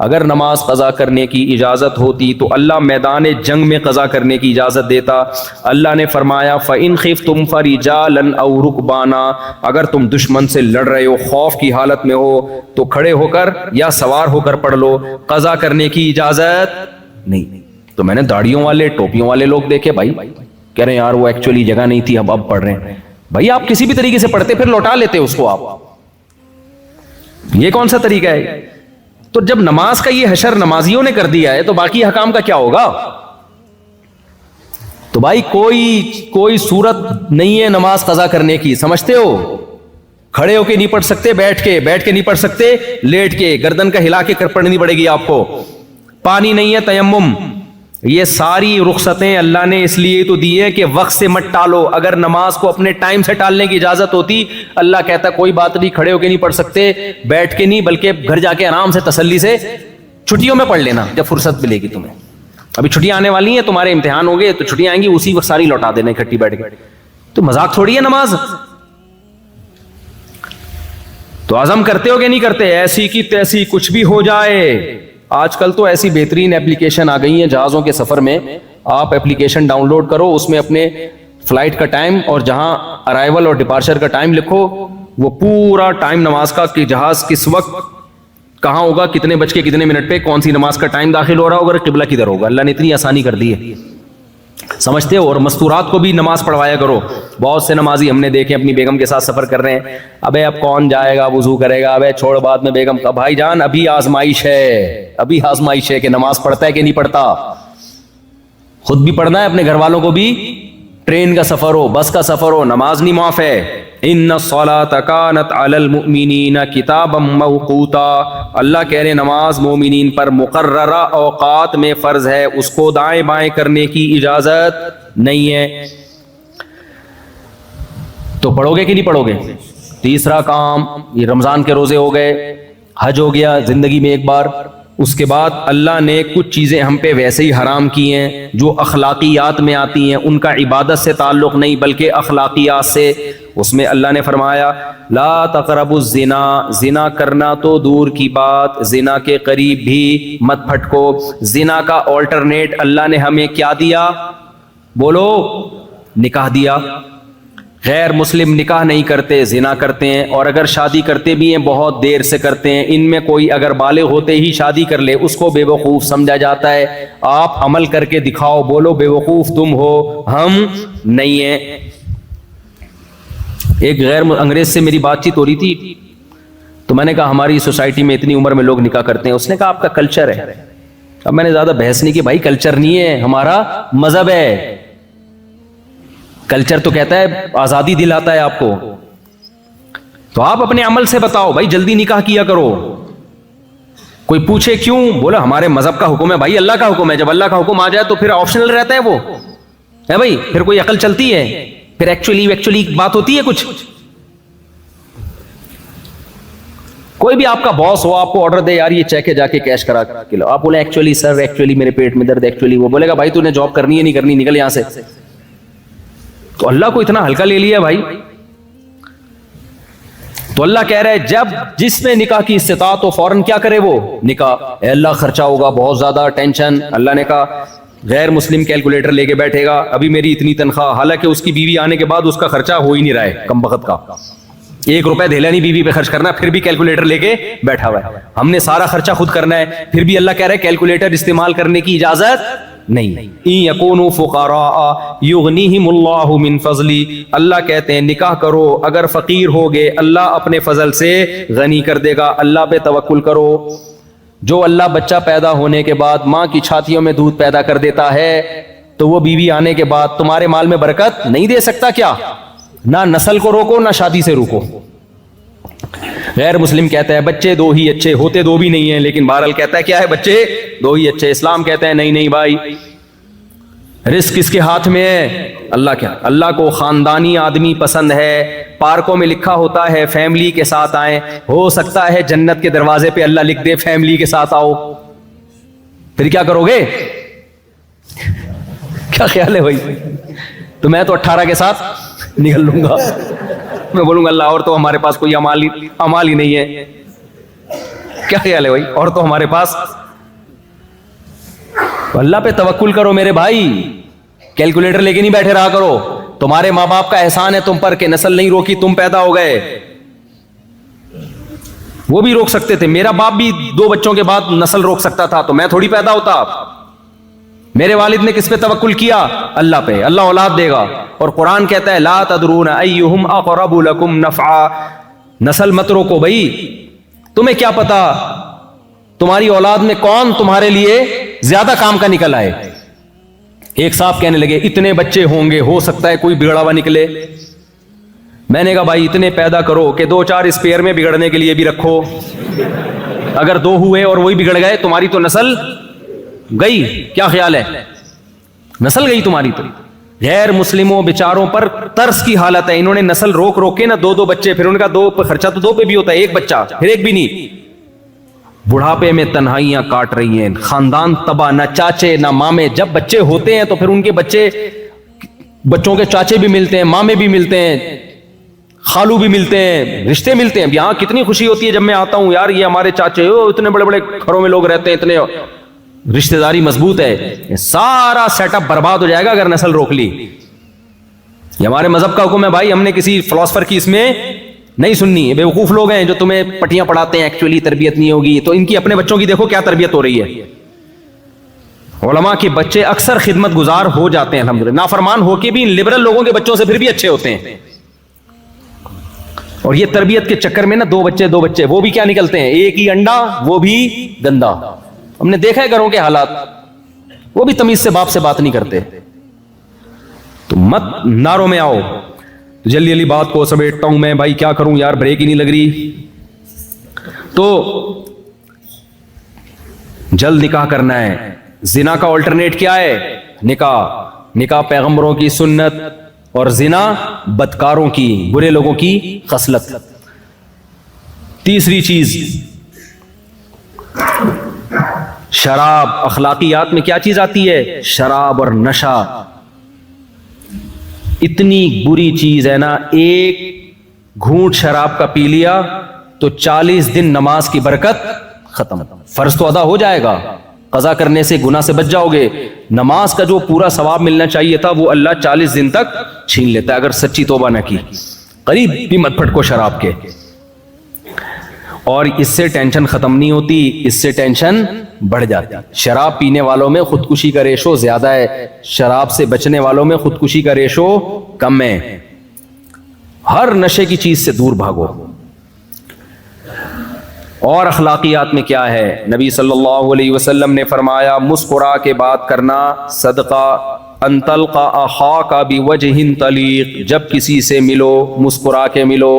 اگر نماز قضا کرنے کی اجازت ہوتی تو اللہ میدان جنگ میں قضا کرنے کی اجازت دیتا. اللہ نے فرمایا فَإِنْ خِفْتُمْ فَرِجَالًا أَوْ رُكْبَانًا, اگر تم دشمن سے لڑ رہے ہو, خوف کی حالت میں ہو, تو کھڑے ہو کر یا سوار ہو کر پڑھ لو, قضا کرنے کی اجازت نہیں. تو میں نے داڑھیوں والے ٹوپیوں والے لوگ دیکھے بھائی, کہہ رہے ہیں یار وہ ایکچولی جگہ نہیں تھی, اب پڑھ رہے ہیں. بھائی آپ کسی بھی طریقے سے پڑھتے پھر لوٹا لیتے اس کو, آپ یہ کون سا طریقہ ہے؟ تو جب نماز کا یہ حشر نمازیوں نے کر دیا ہے تو باقی حکام کا کیا ہوگا؟ تو بھائی کوئی صورت نہیں ہے نماز قضا کرنے کی, سمجھتے ہو؟ کھڑے ہو کے نہیں پڑھ سکتے, بیٹھ کے نہیں پڑھ سکتے, لیٹ کے گردن کا ہلا کے پڑھنی پڑے گی آپ کو. پانی نہیں ہے, تیمم. یہ ساری رخصتیں اللہ نے اس لیے تو دی ہے کہ وقت سے مت ٹالو. اگر نماز کو اپنے ٹائم سے ٹالنے کی اجازت ہوتی, اللہ کہتا کوئی بات نہیں, کھڑے ہو کے نہیں پڑھ سکتے, بیٹھ کے نہیں, بلکہ گھر جا کے آرام سے تسلی سے چھٹیوں میں پڑھ لینا جب فرصت ملے گی تمہیں. ابھی چھٹیاں آنے والی ہیں, تمہارے امتحان ہو گئے تو چھٹیاں آئیں گی, اسی وقت ساری لوٹا دینا اکٹھی بیٹھ کے. تو مذاق تھوڑی ہے نماز. تو عزم کرتے ہو کہ نہیں کرتے, ایسی کی تیسی کچھ بھی ہو جائے. آج کل تو ایسی بہترین ایپلیکیشن آ گئی ہیں جہازوں کے سفر میں, آپ ایپلیکیشن ڈاؤن لوڈ کرو, اس میں اپنے فلائٹ کا ٹائم اور جہاں ارائیول اور ڈپارچر کا ٹائم لکھو, وہ پورا ٹائم نماز کا کہ جہاز کس وقت کہاں ہوگا, کتنے بج کے کتنے منٹ پہ کون سی نماز کا ٹائم داخل ہو رہا ہوگا, قبلہ کدھر ہوگا. اللہ نے اتنی آسانی کر دی ہے, سمجھتے ہو؟ اور مستورات کو بھی نماز پڑھوایا کرو. بہت سے نمازی ہم نے دیکھے اپنی بیگم کے ساتھ سفر کر رہے ہیں, ابے اب کون جائے گا, وضو کرے گا, ابے چھوڑ بعد میں بیگم کا. بھائی جان ابھی آزمائش ہے کہ نماز پڑھتا ہے کہ نہیں پڑھتا. خود بھی پڑھنا ہے, اپنے گھر والوں کو بھی. ٹرین کا سفر ہو, بس کا سفر ہو, نماز نہیں معاف ہے. ان الصلاۃ کانت علی المؤمنین کتابا موقوتا, اللہ کہہ رہے نماز مومنین پر مقررہ اوقات میں فرض ہے, اس کو دائیں بائیں کرنے کی اجازت نہیں ہے. تو پڑھو گے کہ نہیں پڑھو گے؟ تیسرا کام, یہ رمضان کے روزے ہو گئے, حج ہو گیا زندگی میں ایک بار. اس کے بعد اللہ نے کچھ چیزیں ہم پہ ویسے ہی حرام کی ہیں جو اخلاقیات میں آتی ہیں, ان کا عبادت سے تعلق نہیں بلکہ اخلاقیات سے. اس میں اللہ نے فرمایا لا تقربوا الزنا, زنا کرنا تو دور کی بات, زنا کے قریب بھی مت پھٹکو. زنا کا آلٹرنیٹ اللہ نے ہمیں کیا دیا؟ بولو, نکاح دیا. غیر مسلم نکاح نہیں کرتے, زنا کرتے ہیں, اور اگر شادی کرتے بھی ہیں بہت دیر سے کرتے ہیں. ان میں کوئی اگر بالغ ہوتے ہی شادی کر لے اس کو بے وقوف سمجھا جاتا ہے. آپ عمل کر کے دکھاؤ, بولو بے وقوف تم ہو, ہم نہیں ہیں. ایک غیر انگریز سے میری بات چیت ہو رہی تھی, تو میں نے کہا ہماری سوسائٹی میں اتنی عمر میں لوگ نکاح کرتے ہیں. اس نے کہا آپ کا کلچر ہے. اب میں نے زیادہ بحث نہیں کی, بھائی کلچر نہیں ہے, ہمارا مذہب ہے. کلچر تو کہتا ہے آزادی دلاتا ہے آپ کو, تو آپ اپنے عمل سے بتاؤ بھائی جلدی نکاح کیا کرو. کوئی پوچھے کیوں, بولا ہمارے مذہب کا حکم ہے. بھائی اللہ کا حکم ہے, جب اللہ کا حکم آ جائے تو پھر آپشنل رہتا ہے وہ, ہے بھائی, پھر کوئی عقل چلتی ہے, پھر ایکچولی بات ہوتی ہے کچھ. کوئی بھی آپ کا باس ہو, آپ کو آرڈر دے یار یہ چیک ہے جا کے کیش کرا کے لو, آپ بولے ایکچولی سر ایکچولی میرے پیٹ میں درد, ایکچولی وہ بولے گا بھائی تو نے جاب کرنی ہے نہیں کرنی, نکل یہاں سے. تو اللہ کو اتنا ہلکا لے لیا بھائی. تو اللہ کہہ رہے جب جس نے نکاح کی استطاعت تو فوراً کیا کرے, وہ نکاح. اے اللہ خرچہ ہوگا بہت زیادہ, ٹینشن. اللہ نے کہا غیر مسلم کیلکولیٹر لے کے بیٹھے گا, ابھی میری اتنی تنخواہ, حالانکہ اس کی بیوی آنے کے بعد اس کا خرچہ ہو ہی نہیں رہا ہے, کم بخت کا 1 روپے دھیلا نہیں بیوی پہ خرچ کرنا, پھر بھی کیلکولیٹر لے کے بیٹھا ہوا ہے. ہم نے سارا خرچہ خود کرنا ہے, پھر بھی اللہ کہہ رہے کیلکولیٹر استعمال کرنے کی اجازت نہیں. ان یکونوا فقراء یغنیہم اللہ من فضلی, اللہ کہتے ہیں نکاح کرو اگر فقیر ہوگے اللہ اپنے فضل سے غنی کر دے گا. اللہ پہ توکل کرو. جو اللہ بچہ پیدا ہونے کے بعد ماں کی چھاتیوں میں دودھ پیدا کر دیتا ہے, تو وہ بیوی آنے کے بعد تمہارے مال میں برکت نہیں دے سکتا کیا؟ نہ نسل کو روکو نہ شادی سے روکو. غیر مسلم کہتا ہے بچے 2 ہی اچھے, ہوتے 2 بھی نہیں ہیں, لیکن بہرحال کہتا ہے کیا ہے, بچے 2 ہی اچھے. اسلام کہتا ہے نہیں بھائی, رزق کس کے ہاتھ میں ہے؟ اللہ کیا؟ اللہ کو خاندانی آدمی پسند ہے. پارکوں میں لکھا ہوتا ہے فیملی کے ساتھ آئیں, ہو سکتا ہے جنت کے دروازے پہ اللہ لکھ دے فیملی کے ساتھ آؤ. پھر کیا کرو گے؟ کیا خیال ہے بھائی؟ تو میں تو 18 کے ساتھ نکل لوں گا, میں بولوں گا اللہ اور تو ہمارے پاس کوئی امال ہی نہیں ہے. کیا خیال ہے بھائی؟ اور تو ہمارے پاس اللہ پہ توکل کرو میرے بھائی, کیلکولیٹر لے کے نہیں بیٹھے رہا کرو. تمہارے ماں باپ کا احسان ہے تم پر کہ نسل نہیں روکی, تم پیدا ہو گئے. وہ بھی روک سکتے تھے, میرا باپ بھی 2 بچوں کے بعد نسل روک سکتا تھا, تو میں تھوڑی پیدا ہوتا. میرے والد نے کس پہ توکل کیا؟ اللہ پہ. اللہ اولاد دے گا, اور قرآن کہتا ہے لا تدرون ایہم اقرب لکم نفعا. نسل مت روکو بھائی, تمہیں کیا پتا تمہاری اولاد میں کون تمہارے لیے زیادہ کام کا نکل آئے. ایک صاحب کہنے لگے اتنے بچے ہوں گے, ہو سکتا ہے کوئی بگڑا ہوا نکلے. میں نے کہا بھائی اتنے پیدا کرو کہ 2-4 اسپیئر میں بگڑنے کے لیے بھی رکھو. اگر 2 ہوئے اور وہی بگڑ گئے, تمہاری تو نسل گئی. کیا خیال ہے؟ نسل گئی تمہاری. تو غیر مسلموں بیچاروں پر ترس کی حالت ہے, انہوں نے نسل روک روک کے نا 2 بچے, پھر ان کا 2 خرچہ تو 2 پہ بھی ہوتا ہے, 1 بچہ پھر 1 بھی نہیں. بڑھاپے میں تنہائیاں کاٹ رہی ہیں, خاندان تباہ, نہ چاچے نہ مامے. جب بچے ہوتے ہیں تو پھر ان کے بچوں کے چاچے بھی ملتے ہیں, مامے بھی ملتے ہیں, خالو بھی ملتے ہیں, رشتے ملتے ہیں. یہاں کتنی خوشی ہوتی ہے جب میں آتا ہوں, یار یہ ہمارے چاچے, اتنے بڑے بڑے گھروں میں لوگ رہتے ہیں, اتنے رشتہ داری مضبوط ہے. سارا سیٹ اپ برباد ہو جائے گا اگر نسل روک لی. یہ ہمارے مذہب کا حکم ہے بھائی, ہم نے کسی فلاسفر کی اس میں نہیں سننی. بے وقوف لوگ ہیں جو تمہیں پٹیاں پڑھاتے ہیں ایکچولی تربیت نہیں ہوگی, تو ان کی اپنے بچوں کی دیکھو کیا تربیت ہو رہی ہے. علماء کے بچے اکثر خدمت گزار ہو جاتے ہیں الحمدللہ, نافرمان ہو کے بھی لبرل لوگوں کے بچوں سے پھر بھی اچھے ہوتے ہیں. اور یہ تربیت کے چکر میں نا 2 بچے وہ بھی کیا نکلتے ہیں, ایک ہی انڈا وہ بھی گندا. ہم نے دیکھا ہے گھروں کے حالات, وہ بھی تمیز سے باپ سے بات نہیں کرتے. تو مت ناروں میں آؤ. جلدی جلدی بات کو سمیٹتا ہوں میں, بھائی کیا کروں یار, بریک ہی نہیں لگ رہی. تو جلد نکاح کرنا ہے. زنا کا آلٹرنیٹ کیا ہے؟ نکاح پیغمبروں کی سنت, اور زنا بدکاروں کی, برے لوگوں کی خصلت. تیسری چیز شراب. اخلاقیات میں کیا چیز آتی ہے؟ شراب اور نشہ. اتنی بری چیز ہے نا, ایک گھونٹ شراب کا پی لیا تو 40 دن نماز کی برکت ختم. فرض تو ادا ہو جائے گا, قضا کرنے سے گناہ سے بچ جاؤ گے. نماز کا جو پورا ثواب ملنا چاہیے تھا وہ اللہ 40 دن تک چھین لیتا ہے اگر سچی توبہ نہ کی. قریب بھی مت پھٹکو شراب کے. اور اس سے ٹینشن ختم نہیں ہوتی, اس سے ٹینشن بڑھ جاتی. شراب پینے والوں میں خودکشی کا ریشو زیادہ ہے, شراب سے بچنے والوں میں خودکشی کا ریشو کم ہے. ہر نشے کی چیز سے دور بھاگو. اور اخلاقیات میں کیا ہے؟ نبی صلی اللہ علیہ وسلم نے فرمایا مسکرا کے بات کرنا صدقہ. ان تلقى اخاك بوجه طليق. جب کسی سے ملو مسکرا کے ملو,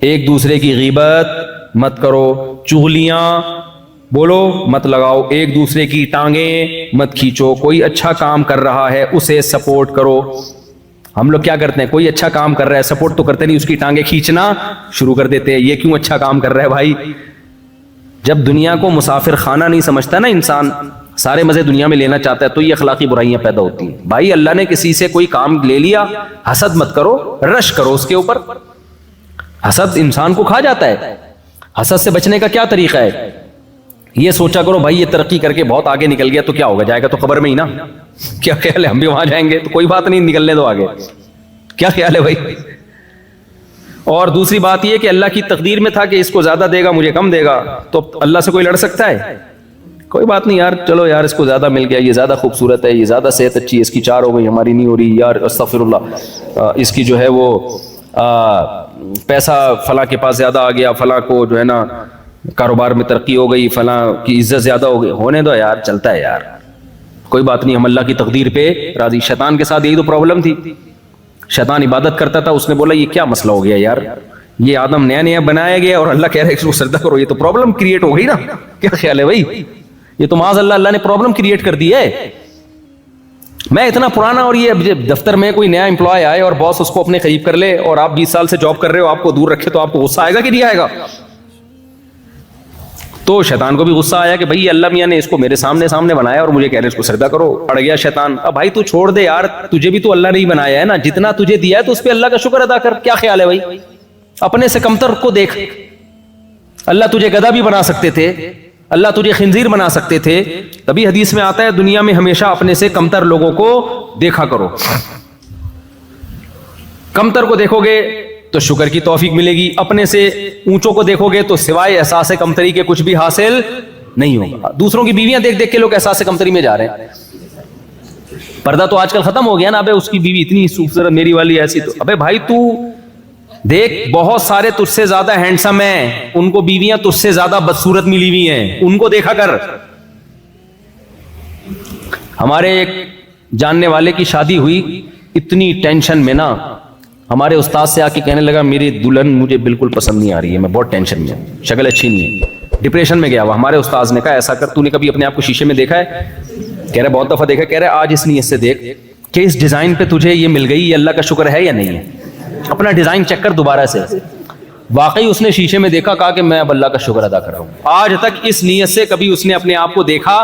ایک دوسرے کی غیبت مت کرو, چغلیاں بولو مت لگاؤ, ایک دوسرے کی ٹانگیں مت کھینچو. کوئی اچھا کام کر رہا ہے اسے سپورٹ کرو. ہم لوگ کیا کرتے ہیں, کوئی اچھا کام کر رہا ہے سپورٹ تو کرتے نہیں, اس کی ٹانگیں کھینچنا شروع کر دیتے ہیں. یہ کیوں اچھا کام کر رہا ہے بھائی؟ جب دنیا کو مسافر خانہ نہیں سمجھتا نا انسان, سارے مزے دنیا میں لینا چاہتا ہے, تو یہ اخلاقی برائیاں پیدا ہوتی ہیں. بھائی اللہ نے کسی سے کوئی کام لے لیا, حسد مت کرو, رش کرو اس کے اوپر. حسد انسان کو کھا جاتا ہے. حسد سے بچنے کا کیا طریقہ ہے؟ یہ سوچا کرو بھائی یہ ترقی کر کے بہت آگے نکل گیا تو کیا ہوگا, جائے گا تو قبر میں ہی نا. کیا خیال ہے, ہم بھی وہاں جائیں گے تو کوئی بات نہیں, نکلنے دو آگے. کیا خیال ہے بھائی؟ اور دوسری بات یہ کہ اللہ کی تقدیر میں تھا کہ اس کو زیادہ دے گا مجھے کم دے گا, تو اللہ سے کوئی لڑ سکتا ہے؟ کوئی بات نہیں یار, چلو یار اس کو زیادہ مل گیا, یہ زیادہ خوبصورت ہے, یہ زیادہ صحت اچھی ہے, اس کی 4 ہو گئی ہماری نہیں ہو رہی, یار استغفر اللہ, اس کی جو ہے وہ پیسہ فلاں کے پاس زیادہ آ گیا, فلاں کو جو ہے نا کاروبار میں ترقی ہو گئی, فلاں کی عزت زیادہ ہو گئی. ہونے دو یار, چلتا ہے یار, کوئی بات نہیں, ہم اللہ کی تقدیر پہ راضی. شیطان کے ساتھ یہی تو پرابلم تھی. شیطان عبادت کرتا تھا, اس نے بولا یہ کیا مسئلہ ہو گیا یار, یہ آدم نیا نیا بنایا گیا اور اللہ کہہ رہا ہے اس کو سجدہ کرو, یہ تو پرابلم کریٹ ہو گئی نا. کیا خیال ہے بھائی؟ یہ تو معاذ اللہ نے پرابلم کریٹ کر دی ہے. میں اتنا پرانا, اور یہ دفتر میں کوئی نیا امپلائی آئے اور باس اس کو اپنے قریب کر لے, اور آپ 20 سال سے جاب کر رہے ہو, آپ کو دور رکھے, تو آپ کو غصہ آئے گا کہ نہیں آئے گا؟ تو شیطان کو بھی غصہ آیا کہ بھائی اللہ میاں نے اس کو میرے سامنے بنایا اور مجھے کہہ رہے اس کو سجدہ کرو. پڑ گیا شیطان. اب بھائی تو چھوڑ دے یار, تجھے بھی تو اللہ نے ہی بنایا ہے نا, جتنا تجھے دیا ہے تو اس پہ اللہ کا شکر ادا کر. کیا خیال ہے بھائی؟ اپنے سے کمتر کو دیکھ, اللہ تجھے گدھا بھی بنا سکتے تھے, اللہ تجھے خنزیر بنا سکتے تھے. تبھی حدیث میں آتا ہے دنیا میں ہمیشہ اپنے سے کمتر لوگوں کو دیکھا کرو. کمتر کو دیکھو گے تو شکر کی توفیق ملے گی, اپنے سے اونچوں کو دیکھو گے تو سوائے احساس کمتری کے کچھ بھی حاصل نہیں ہوگا. دوسروں کی بیویاں دیکھ دیکھ کے لوگ احساس کمتری میں جا رہے ہیں. پردہ تو آج کل ختم ہو گیا نا, ابے اس کی بیوی اتنی خوبصورت, میری والی ایسی, تو ابے بھائی تو دیکھ بہت سارے تجھ سے زیادہ ہینڈسم ہیں, ان کو بیویاں تجھ سے زیادہ بدصورت ملی ہوئی ہیں, ان کو دیکھا کر. ہمارے ایک جاننے والے کی شادی ہوئی, اتنی ٹینشن میں نا ہمارے استاد سے آ کے کہنے لگا میری دلہن مجھے بالکل پسند نہیں آ رہی ہے, میں بہت ٹینشن میں ہوں, شکل اچھی نہیں ہے, ڈپریشن میں گیا ہوا. ہمارے استاد نے کہا ایسا کر, تو نے کبھی اپنے آپ کو شیشے میں دیکھا ہے؟ کہہ رہے بہت دفعہ دیکھا. کہہ رہے آج اس نیت سے دیکھ کہ اس ڈیزائن پہ تجھے یہ مل گئی, یہ اللہ کا شکر ہے یا نہیں ہے. اپنا ڈیزائن چیک کر دوبارہ سے. واقعی اس نے شیشے میں دیکھا, کہا کہ میں اب اللہ کا شکر ادا کر رہا ہوں. آج تک اس نیت سے کبھی اس نے اپنے آپ کو دیکھا,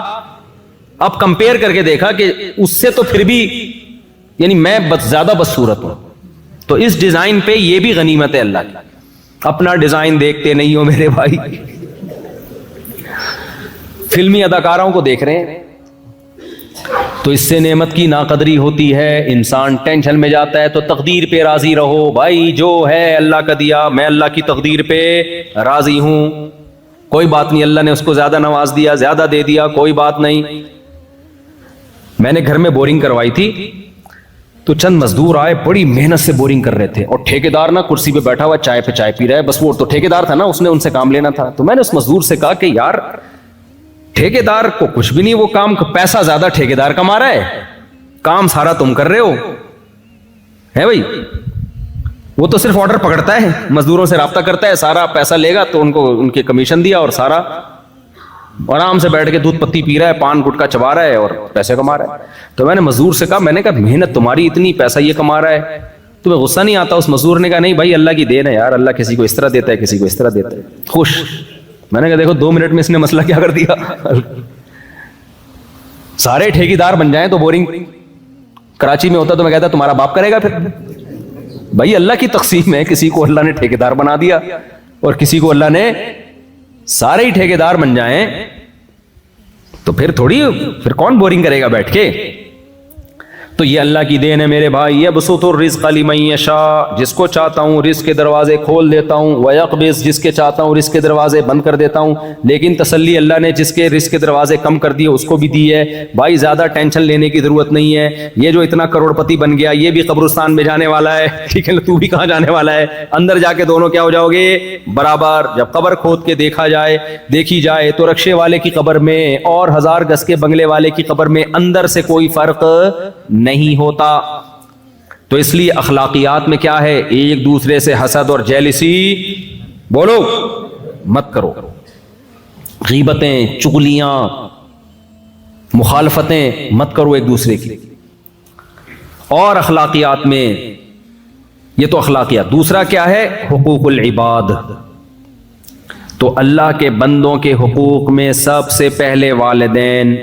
اب کمپیئر کر کے دیکھا کہ اس سے تو پھر بھی یعنی میں زیادہ بدصورت ہوں. تو اس ڈیزائن پہ یہ بھی غنیمت ہے اللہ کی. اپنا ڈیزائن دیکھتے نہیں ہو میرے بھائی, فلمی اداکاروں کو دیکھ رہے ہیں تو اس سے نعمت کی ناقدری ہوتی ہے, انسان ٹینشن میں جاتا ہے. تو تقدیر پہ راضی رہو بھائی, جو ہے اللہ کا دیا, میں اللہ کی تقدیر پہ راضی ہوں, کوئی بات نہیں. اللہ نے اس کو زیادہ نواز دیا, زیادہ دے دیا, کوئی بات نہیں. میں نے گھر میں بورنگ کروائی تھی تو چند مزدور آئے, بڑی محنت سے بورنگ کر رہے تھے, اور ٹھیکیدار نا کرسی پہ بیٹھا ہوا چائے پہ چائے پی رہا ہے. بس وہ تو ٹھیکیدار تھا نا, اس نے ان سے کام لینا تھا. تو میں نے اس مزدور سے کہا کہ یار ٹھیکیدار کو کچھ بھی نہیں, وہ کام پیسہ زیادہ ٹھیکیدار کما رہا ہے, کام سارا تم کر رہے ہو ہے بھائی. وہ تو صرف آرڈر پکڑتا ہے, مزدوروں سے رابطہ کرتا ہے, سارا پیسہ لے گا تو ان کو ان کے کمیشن دیا, اور سارا آرام سے بیٹھ کے دودھ پتی پی رہا ہے, پان گٹکا چبا رہا ہے اور پیسے کما رہا ہے. تو میں نے مزدور سے کہا, میں نے کہا محنت تمہاری اتنی, پیسہ یہ کما رہا ہے, تمہیں غصہ نہیں آتا؟ اس مزدور نے کہا نہیں بھائی اللہ کی دین ہے یار, اللہ کسی کو اس طرح دیتا ہے, کسی کو اس طرح دیتا ہے. خوش. میں نے کہا دیکھو 2 منٹ میں اس نے مسئلہ کیا کر دیا. سارے ٹھیکیدار بن جائیں تو بورنگ کراچی میں ہوتا تو میں کہتا تمہارا باپ کرے گا پھر. بھائی اللہ کی تقسیم ہے, کسی کو اللہ نے ٹھیکیدار بنا دیا اور کسی کو اللہ نے سارے ہی ٹھیکیدار بن جائیں, تو پھر تھوڑی, پھر کون بورنگ کرے گا بیٹھ کے. تو یہ اللہ کی دین ہے میرے بھائی. یبسط الرزق لمن یشاء, جس کو چاہتا ہوں رزق کے دروازے کھول دیتا ہوں, ویقبض, جس کے چاہتا ہوں رزق کے دروازے بند کر دیتا ہوں. لیکن تسلی اللہ نے جس کے رزق کے دروازے کم کر دیے اس کو بھی دی ہے. بھائی زیادہ ٹینشن لینے کی ضرورت نہیں ہے. یہ جو اتنا کروڑ پتی بن گیا یہ بھی قبرستان میں جانے والا ہے, ٹھیک ہے نا, تو بھی کہاں جانے والا ہے, اندر جا کے دونوں کیا ہو جاؤ گے, برابر. جب قبر کھود کے دیکھی جائے تو رکشے والے کی قبر میں اور 1000 گز کے بنگلے والے کی قبر میں اندر سے کوئی فرق نہیں ہوتا. تو اس لیے اخلاقیات میں کیا ہے, ایک دوسرے سے حسد اور جیلسی بولو مت کرو, غیبتیں, چغلیاں, مخالفتیں مت کرو ایک دوسرے کی. اور اخلاقیات میں یہ تو اخلاقیات. دوسرا کیا ہے, حقوق العباد. تو اللہ کے بندوں کے حقوق میں سب سے پہلے والدین,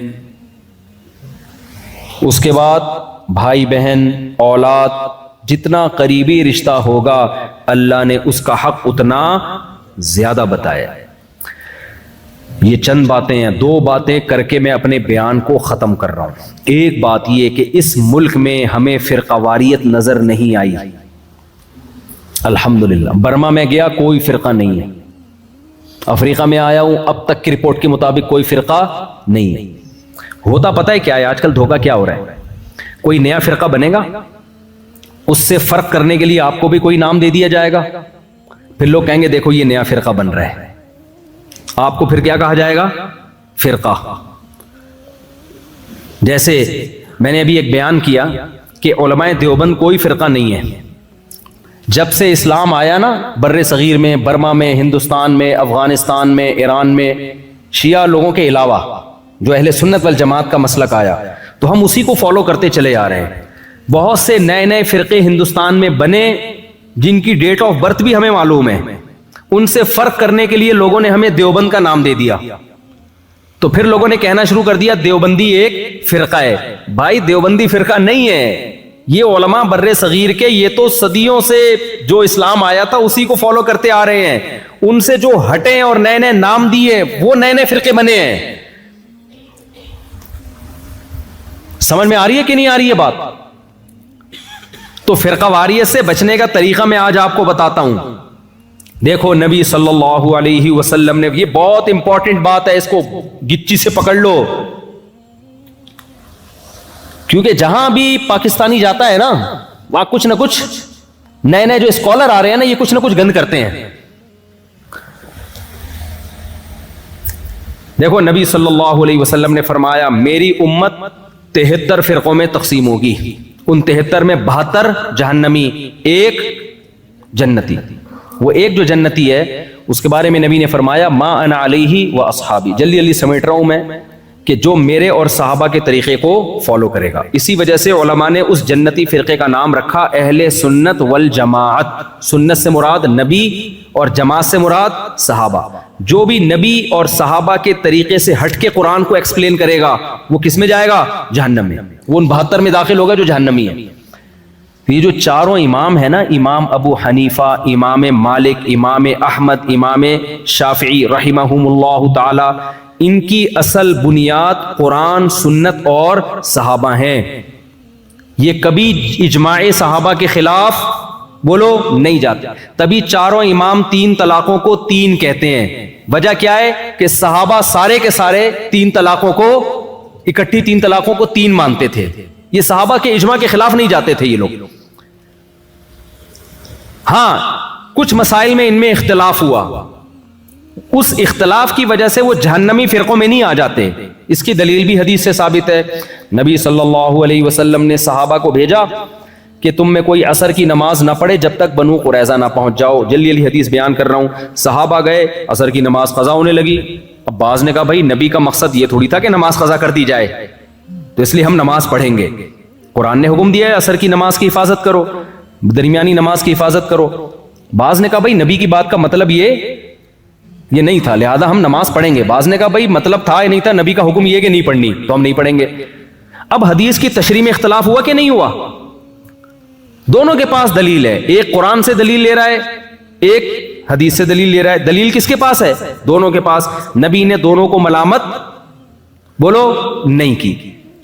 اس کے بعد بھائی بہن, اولاد, جتنا قریبی رشتہ ہوگا اللہ نے اس کا حق اتنا زیادہ بتایا. یہ چند باتیں ہیں, 2 باتیں کر کے میں اپنے بیان کو ختم کر رہا ہوں. ایک بات یہ کہ اس ملک میں ہمیں فرقہ واریت نظر نہیں آئی, الحمدللہ. برما میں گیا کوئی فرقہ نہیں ہے, افریقہ میں آیا ہوں اب تک کی رپورٹ کے مطابق کوئی فرقہ نہیں ہے. ہوتا پتہ ہے کیا ہے, آج کل دھوکہ کیا ہو رہا ہے, کوئی نیا فرقہ بنے گا, اس سے فرق کرنے کے لیے آپ کو بھی کوئی نام دے دیا جائے گا, پھر لوگ کہیں گے دیکھو یہ نیا فرقہ بن رہا ہے, آپ کو پھر کیا کہا جائے گا, فرقہ. جیسے میں نے ابھی ایک بیان کیا کہ علماء دیوبند کوئی فرقہ نہیں ہے. جب سے اسلام آیا نا بر صغیر میں, برما میں, ہندوستان میں, افغانستان میں, ایران میں, شیعہ لوگوں کے علاوہ جو اہل سنت والجماعت کا مسلک آیا تو ہم اسی کو فالو کرتے چلے آ رہے ہیں. بہت سے نئے نئے فرقے ہندوستان میں بنے جن کی ڈیٹ آف برتھ بھی ہمیں معلوم ہے, ان سے فرق کرنے کے لیے لوگوں نے ہمیں دیوبند کا نام دے دیا. تو پھر لوگوں نے کہنا شروع کر دیا دیوبندی ایک فرقہ ہے. بھائی دیوبندی فرقہ نہیں ہے, یہ علماء بر صغیر کے, یہ تو صدیوں سے جو اسلام آیا تھا اسی کو فالو کرتے آ رہے ہیں. ان سے جو ہٹے اور نئے نئے نام دیے وہ نئے نئے فرقے بنے ہیں. سمجھ میں آ رہی ہے کہ نہیں آ رہی ہے بات؟ تو فرقہ واریت سے بچنے کا طریقہ میں آج آپ کو بتاتا ہوں. دیکھو نبی صلی اللہ علیہ وسلم نے, یہ بہت امپورٹنٹ بات ہے, اس کو گچی سے پکڑ لو, کیونکہ جہاں بھی پاکستانی جاتا ہے نا وہاں کچھ نہ کچھ نئے نئے جو اسکالر آ رہے ہیں نا یہ کچھ نہ کچھ گند کرتے ہیں. دیکھو نبی صلی اللہ علیہ وسلم نے فرمایا میری امت 73 فرقوں میں تقسیم ہوگی, ان 73 میں 72 جہنمی, ایک جنتی. وہ ایک جو جنتی ہے اس کے بارے میں نبی نے فرمایا ما انا علیہ و اصحابی, جلدی جلدی سمیٹ رہا ہوں میں, کہ جو میرے اور صحابہ کے طریقے کو فالو کرے گا. اسی وجہ سے علماء نے اس جنتی فرقے کا نام رکھا اہل سنت والجماعت. سنت سے مراد نبی اور جماعت سے مراد صحابہ. جو بھی نبی اور صحابہ کے طریقے سے ہٹ کے قرآن کو ایکسپلین کرے گا وہ کس میں جائے گا؟ جہنم میں. وہ ان 72 میں داخل ہوگا جو جہنمی ہے. یہ جو چاروں امام ہیں نا, امام ابو حنیفہ, امام مالک, امام احمد, امام شافعی رحمہم اللہ تعالی, ان کی اصل بنیاد قرآن, سنت اور صحابہ ہیں. یہ کبھی اجماع صحابہ کے خلاف بولو نہیں جاتے. تبھی چاروں امام 3 طلاقوں کو 3 کہتے ہیں. وجہ کیا ہے کہ صحابہ سارے کے سارے 3 طلاقوں کو اکٹھی 3 طلاقوں کو 3 مانتے تھے. یہ صحابہ کے اجماع کے خلاف نہیں جاتے تھے یہ لوگ. ہاں کچھ مسائل میں ان میں اختلاف ہوا, اس اختلاف کی وجہ سے وہ جہنمی فرقوں میں نہیں آ جاتے. اس کی دلیل بھی حدیث سے ثابت ہے. نبی صلی اللہ علیہ وسلم نے صحابہ کو بھیجا کہ تم میں کوئی عصر کی نماز نہ پڑھے جب تک بنو قریظہ نہ پہنچ جاؤ. جلدی جلدی حدیث بیان کر رہا ہوں. صحابہ گئے, عصر کی نماز قضا ہونے لگی. اب بعض نے کہا بھائی نبی کا مقصد یہ تھوڑی تھا کہ نماز قضا کر دی جائے, تو اس لیے ہم نماز پڑھیں گے. قرآن نے حکم دیا ہے عصر کی نماز کی حفاظت کرو, درمیانی نماز کی حفاظت کرو. بعض نے کہا بھائی نبی کی بات کا مطلب یہ نہیں تھا لہذا ہم نماز پڑھیں گے. بعض نے کہا بھائی مطلب تھا یا نہیں تھا, نبی کا حکم یہ کہ نہیں پڑھنی تو ہم نہیں پڑھیں گے. اب حدیث کی تشریح میں اختلاف ہوا کہ نہیں ہوا؟ دونوں کے پاس دلیل ہے. ایک قرآن سے دلیل لے رہا ہے, ایک حدیث سے دلیل لے رہا ہے. دلیل کس کے پاس ہے؟ دونوں کے پاس. نبی نے دونوں کو ملامت بولو نہیں کی.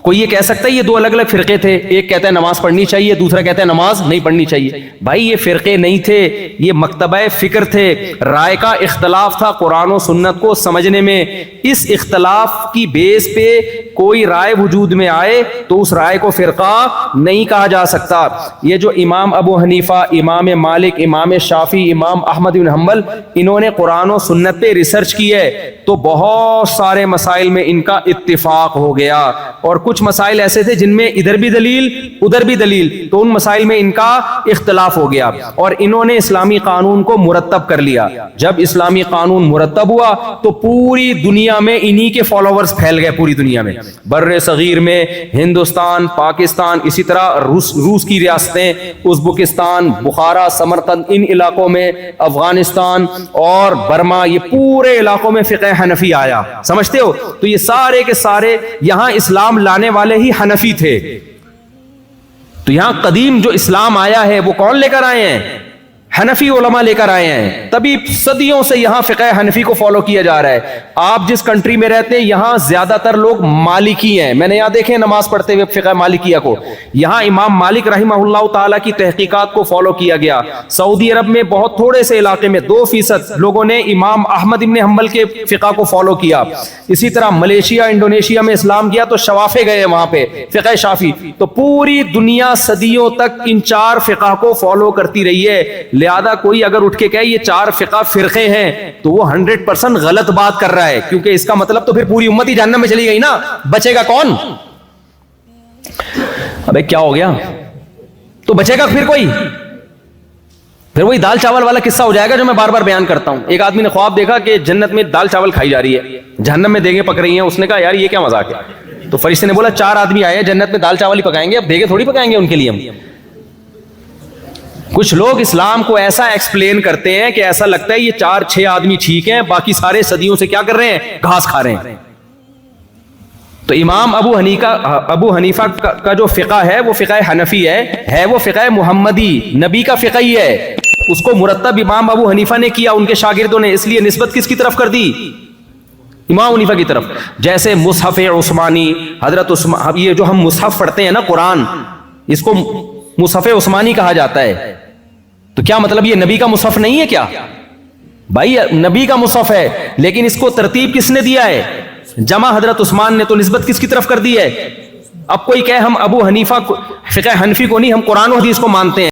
کوئی یہ کہہ سکتا ہے یہ 2 الگ الگ فرقے تھے, ایک کہتا ہے نماز پڑھنی چاہیے, دوسرا کہتا ہے نماز نہیں پڑھنی چاہیے. بھائی یہ فرقے نہیں تھے, یہ مکتبہ فکر تھے. رائے کا اختلاف تھا قرآن و سنت کو سمجھنے میں. اس اختلاف کی بیس پہ کوئی رائے وجود میں آئے تو اس رائے کو فرقہ نہیں کہا جا سکتا. یہ جو امام ابو حنیفہ, امام مالک, امام شافعی, امام احمد بن حنبل, انہوں نے قرآن و سنت پہ ریسرچ کی ہے تو بہت سارے مسائل میں ان کا اتفاق ہو گیا. اور کچھ مسائل ایسے تھے جن میں ادھر بھی دلیل ادھر بھی دلیل, تو ان مسائل میں ان کا اختلاف ہو گیا. اور انہوں نے اسلامی قانون کو مرتب کر لیا. جب اسلامی قانون مرتب ہوا تو پوری دنیا میں انہی کے فالوورز پھیل گئے. پوری دنیا میں, بر صغیر میں, ہندوستان, پاکستان, اسی طرح روس کی ریاستیں, ازبکستان, بخارا, سمرقند, ان علاقوں میں, افغانستان اور برما, یہ پورے علاقوں میں فقہ حنفی آیا. سمجھتے ہو؟ تو یہ سارے کے سارے یہاں اسلام لانے والے ہی حنفی تھے. تو یہاں قدیم جو اسلام آیا ہے وہ کون لے کر آئے ہیں؟ حنفی علماء لے کر آئے ہیں. تبھی صدیوں سے یہاں فقہ حنفی کو فالو کیا جا رہا ہے. آپ جس کنٹری میں رہتے ہیں یہاں زیادہ تر لوگ مالکی ہیں. میں نے یہاں دیکھے نماز پڑھتے ہوئے فقہ مالکیہ کو. یہاں امام مالک رحمہ اللہ تعالیٰ کی تحقیقات کو فالو کیا گیا. سعودی عرب میں بہت تھوڑے سے علاقے میں 2% لوگوں نے امام احمد بن حنبل کے فقہ کو فالو کیا. اسی طرح ملیشیا, انڈونیشیا میں اسلام کیا تو شوافے گئے وہاں پہ, فقہ شافی. تو پوری دنیا صدیوں تک ان 4 فقہ کو فالو کرتی رہی ہے. لہذا کوئی اگر اٹھ کے کہے یہ 4 فقہ فرقے ہیں تو وہ 100% غلط بات کر رہا ہے, کیونکہ اس کا مطلب تو پھر پوری امت ہی جہنم میں چلی گئی نا. بچے گا کون؟ ابے کیا ہو گیا؟ تو بچے گا پھر کوئی؟ پھر وہی دال چاول والا قصہ ہو جائے گا جو میں بار بار بیان کرتا ہوں. ایک آدمی نے خواب دیکھا کہ جنت میں دال چاول کھائی جا رہی ہے, جہنم میں دیگیں پک رہی ہیں. اس نے کہا یار یہ کیا مذاق ہے؟ تو فرشتے نے بولا 4 آدمی آئے ہیں جنت میں دال چاول ہی پکائیں گے, اب دیگیں تھوڑی پکائیں گے ان کے لیے ہم. کچھ لوگ اسلام کو ایسا ایکسپلین کرتے ہیں کہ ایسا لگتا ہے یہ 4-6 آدمی ٹھیک ہیں, باقی سارے صدیوں سے کیا کر رہے ہیں؟ گھاس کھا رہے ہیں. تو امام ابو حنیفہ کا جو فقہ ہے وہ فقہ حنفی ہے وہ فقہ محمدی, نبی کا فقہ ہی ہے. اس کو مرتب امام ابو حنیفہ نے کیا ان کے شاگردوں نے, اس لیے نسبت کس کی طرف کر دی؟ امام حنیفہ کی طرف. جیسے مصحف عثمانی, حضرت عثمان, یہ جو ہم مصحف پڑھتے ہیں نا قرآن, اس کو مصحف عثمانی کہا جاتا ہے. تو کیا مطلب یہ نبی کا مصحف نہیں ہے کیا؟ بھائی نبی کا مصحف ہے, لیکن اس کو ترتیب کس نے دیا ہے؟ جمع حضرت عثمان نے. تو نسبت کس کی طرف کر دی ہے؟ اب کوئی کہے ہم ابو حنیفہ فقہ حنفی کو نہیں, ہم قرآن و حدیث کو مانتے ہیں.